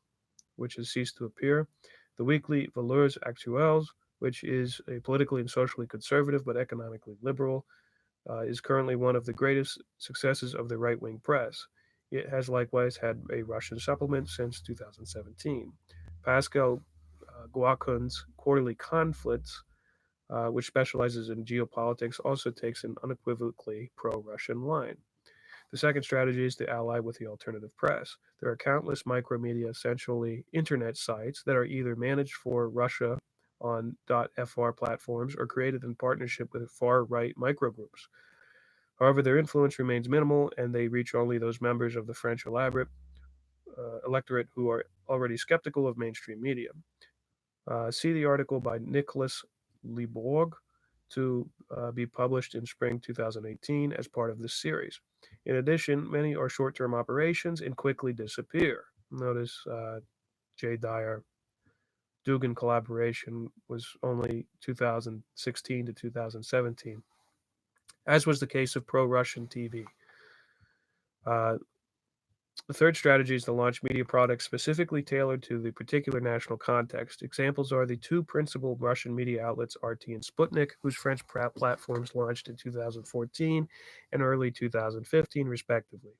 which has ceased to appear, the weekly Valeurs Actuelles, which is a politically and socially conservative but economically liberal, is currently one of the greatest successes of the right wing press. It has likewise had a Russian supplement since 2017. Pascal Guakun's Quarterly Conflicts, which specializes in geopolitics, also takes an unequivocally pro Russian line. The second strategy is to ally with the alternative press. There are countless micromedia, essentially internet sites, that are either managed for Russia on .fr platforms or created in partnership with far right microgroups. However, their influence remains minimal, and they reach only those members of the French electorate who are already skeptical of mainstream media. See the article by Nicholas Liborg to be published in spring 2018 as part of this series. In addition, many are short term operations and quickly disappear. Notice J. Dyer Dugan collaboration was only 2016 to 2017, as was the case of pro Russian TV. Uh, The third strategy is to launch media products specifically tailored to the particular national context. Examples are the two principal Russian media outlets, RT and Sputnik, whose French platforms launched in 2014 and early 2015, respectively.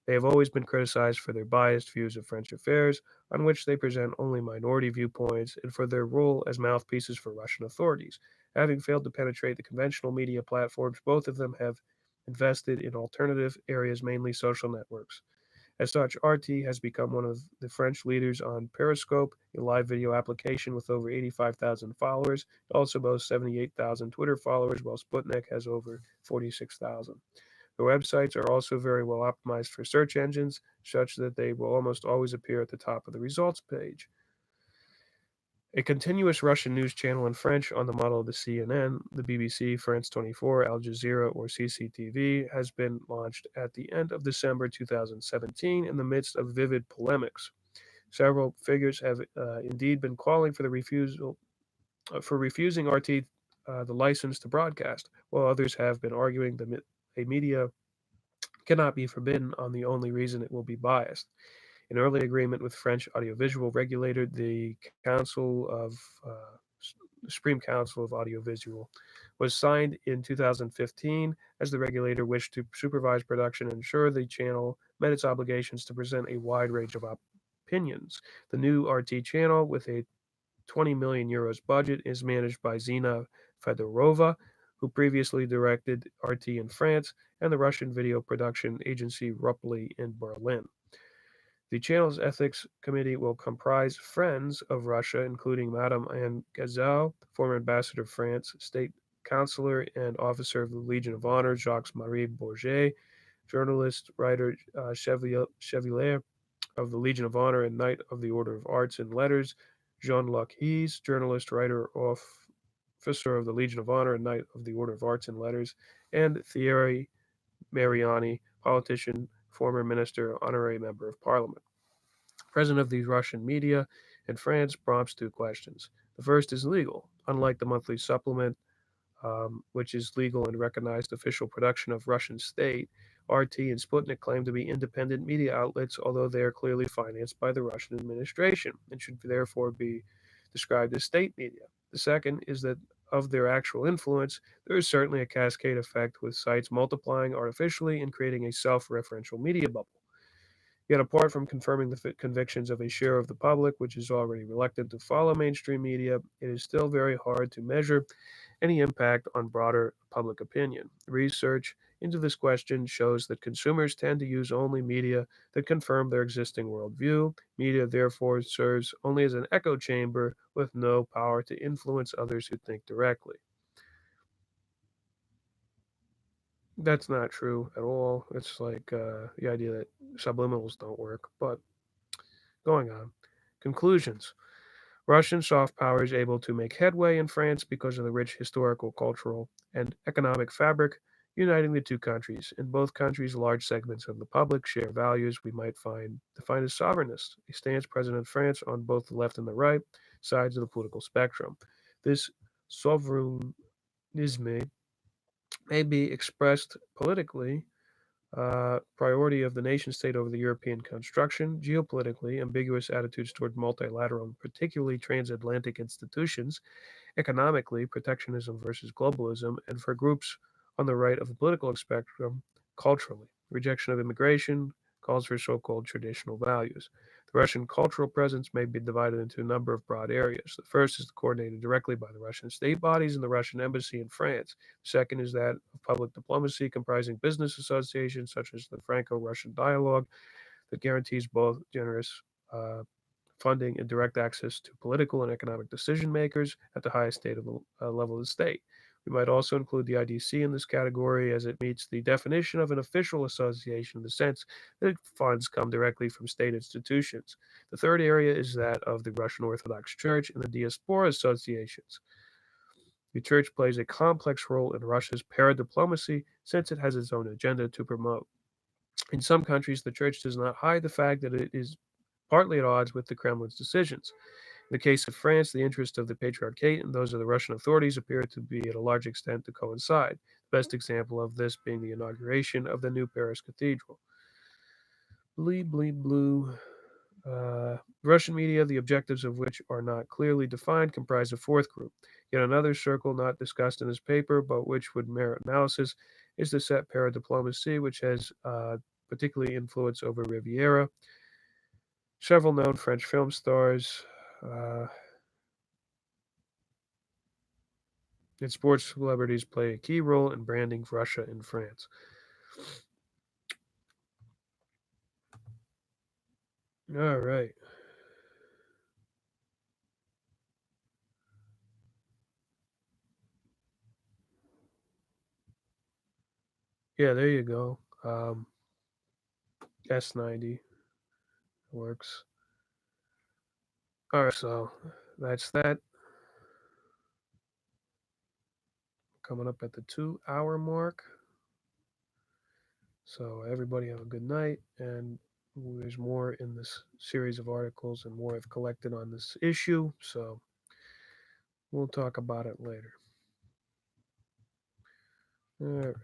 They have always been criticized for their biased views of French affairs, on which they present only minority viewpoints, and for their role as mouthpieces for Russian authorities. Having failed to penetrate the conventional media platforms, both of them have invested in alternative areas, mainly social networks. As such, RT has become one of the French leaders on Periscope, a live video application with over 85,000 followers. It also boasts 78,000 Twitter followers, while Sputnik has over 46,000. The websites are also very well optimized for search engines, such that they will almost always appear at the top of the results page. A continuous Russian news channel in French on the model of the CNN, the BBC, France 24, Al Jazeera, or CCTV has been launched at the end of December 2017 in the midst of vivid polemics. Several figures have indeed been calling for refusing RT the license to broadcast, while others have been arguing that a media cannot be forbidden on the only reason it will be biased. An early agreement with French audiovisual regulator, the Supreme Council of Audiovisual, was signed in 2015 as the regulator wished to supervise production and ensure the channel met its obligations to present a wide range of opinions. The new RT channel, with a 20 million euros budget, is managed by Zina Fedorova, who previously directed RT in France and the Russian video production agency Rupli in Berlin. The channel's ethics committee will comprise friends of Russia, including Madame Anne Gazelle, former ambassador of France, state councillor and officer of the Legion of Honor Jacques-Marie Bourget, journalist, writer Chevalier of the Legion of Honor and Knight of the Order of Arts and Letters Jean-Luc Hayes, journalist, writer, officer of the Legion of Honor and Knight of the Order of Arts and Letters, and Thierry Mariani, politician, former minister, honorary member of parliament. President of the Russian media in France prompts two questions. The first is legal. Unlike the monthly supplement, which is legal and recognized official production of Russian state, RT and Sputnik claim to be independent media outlets, although they are clearly financed by the Russian administration and should therefore be described as state media. The second is that of their actual influence, there is certainly a cascade effect with sites multiplying artificially and creating a self referential media bubble. Yet, apart from confirming the convictions of a share of the public, which is already reluctant to follow mainstream media, it is still very hard to measure any impact on broader public opinion. Research into this question shows that consumers tend to use only media that confirm their existing worldview. Media, therefore, serves only as an echo chamber with no power to influence others who think directly. That's not true at all. It's like the idea that subliminals don't work. But going on. Conclusions. Russian soft power is able to make headway in France because of the rich historical, cultural, and economic fabric uniting the two countries. In both countries, large segments of the public share values we might find defined as sovereignists, a stance present in France on both the left and the right sides of the political spectrum. This souverainisme may be expressed politically priority of the nation state over the European construction, geopolitically, ambiguous attitudes toward multilateral and particularly transatlantic institutions, economically, protectionism versus globalism, and for groups on the right of the political spectrum, culturally, rejection of immigration, calls for so called traditional values. The Russian cultural presence may be divided into a number of broad areas. The first is coordinated directly by the Russian state bodies and the Russian embassy in France. The second is that of public diplomacy, comprising business associations such as the Franco Russian Dialogue, that guarantees both generous funding and direct access to political and economic decision makers at the highest state of the, level of the state. We might also include the IDC in this category as it meets the definition of an official association in the sense that funds come directly from state institutions. The third area is that of the Russian Orthodox Church and the diaspora associations. The church plays a complex role in Russia's paradiplomacy since it has its own agenda to promote. In some countries, the church does not hide the fact that it is partly at odds with the Kremlin's decisions. In the case of France, the interests of the Patriarchate and those of the Russian authorities appear to be at a large extent to coincide. The best example of this being the inauguration of the new Paris Cathedral. Blee, blee, blue. Russian media, the objectives of which are not clearly defined, comprise a fourth group. Yet another circle not discussed in this paper, but which would merit analysis, is the set paradiplomacy, which has particularly influence over Riviera. Several known French film stars uh, and sports celebrities play a key role in branding Russia in France. All right. Yeah, there you go. S90 works. All right, so that's that. Coming up at the 2 hour mark. So everybody have a good night, and there's more in this series of articles and more I've collected on this issue. So we'll talk about it later. All right.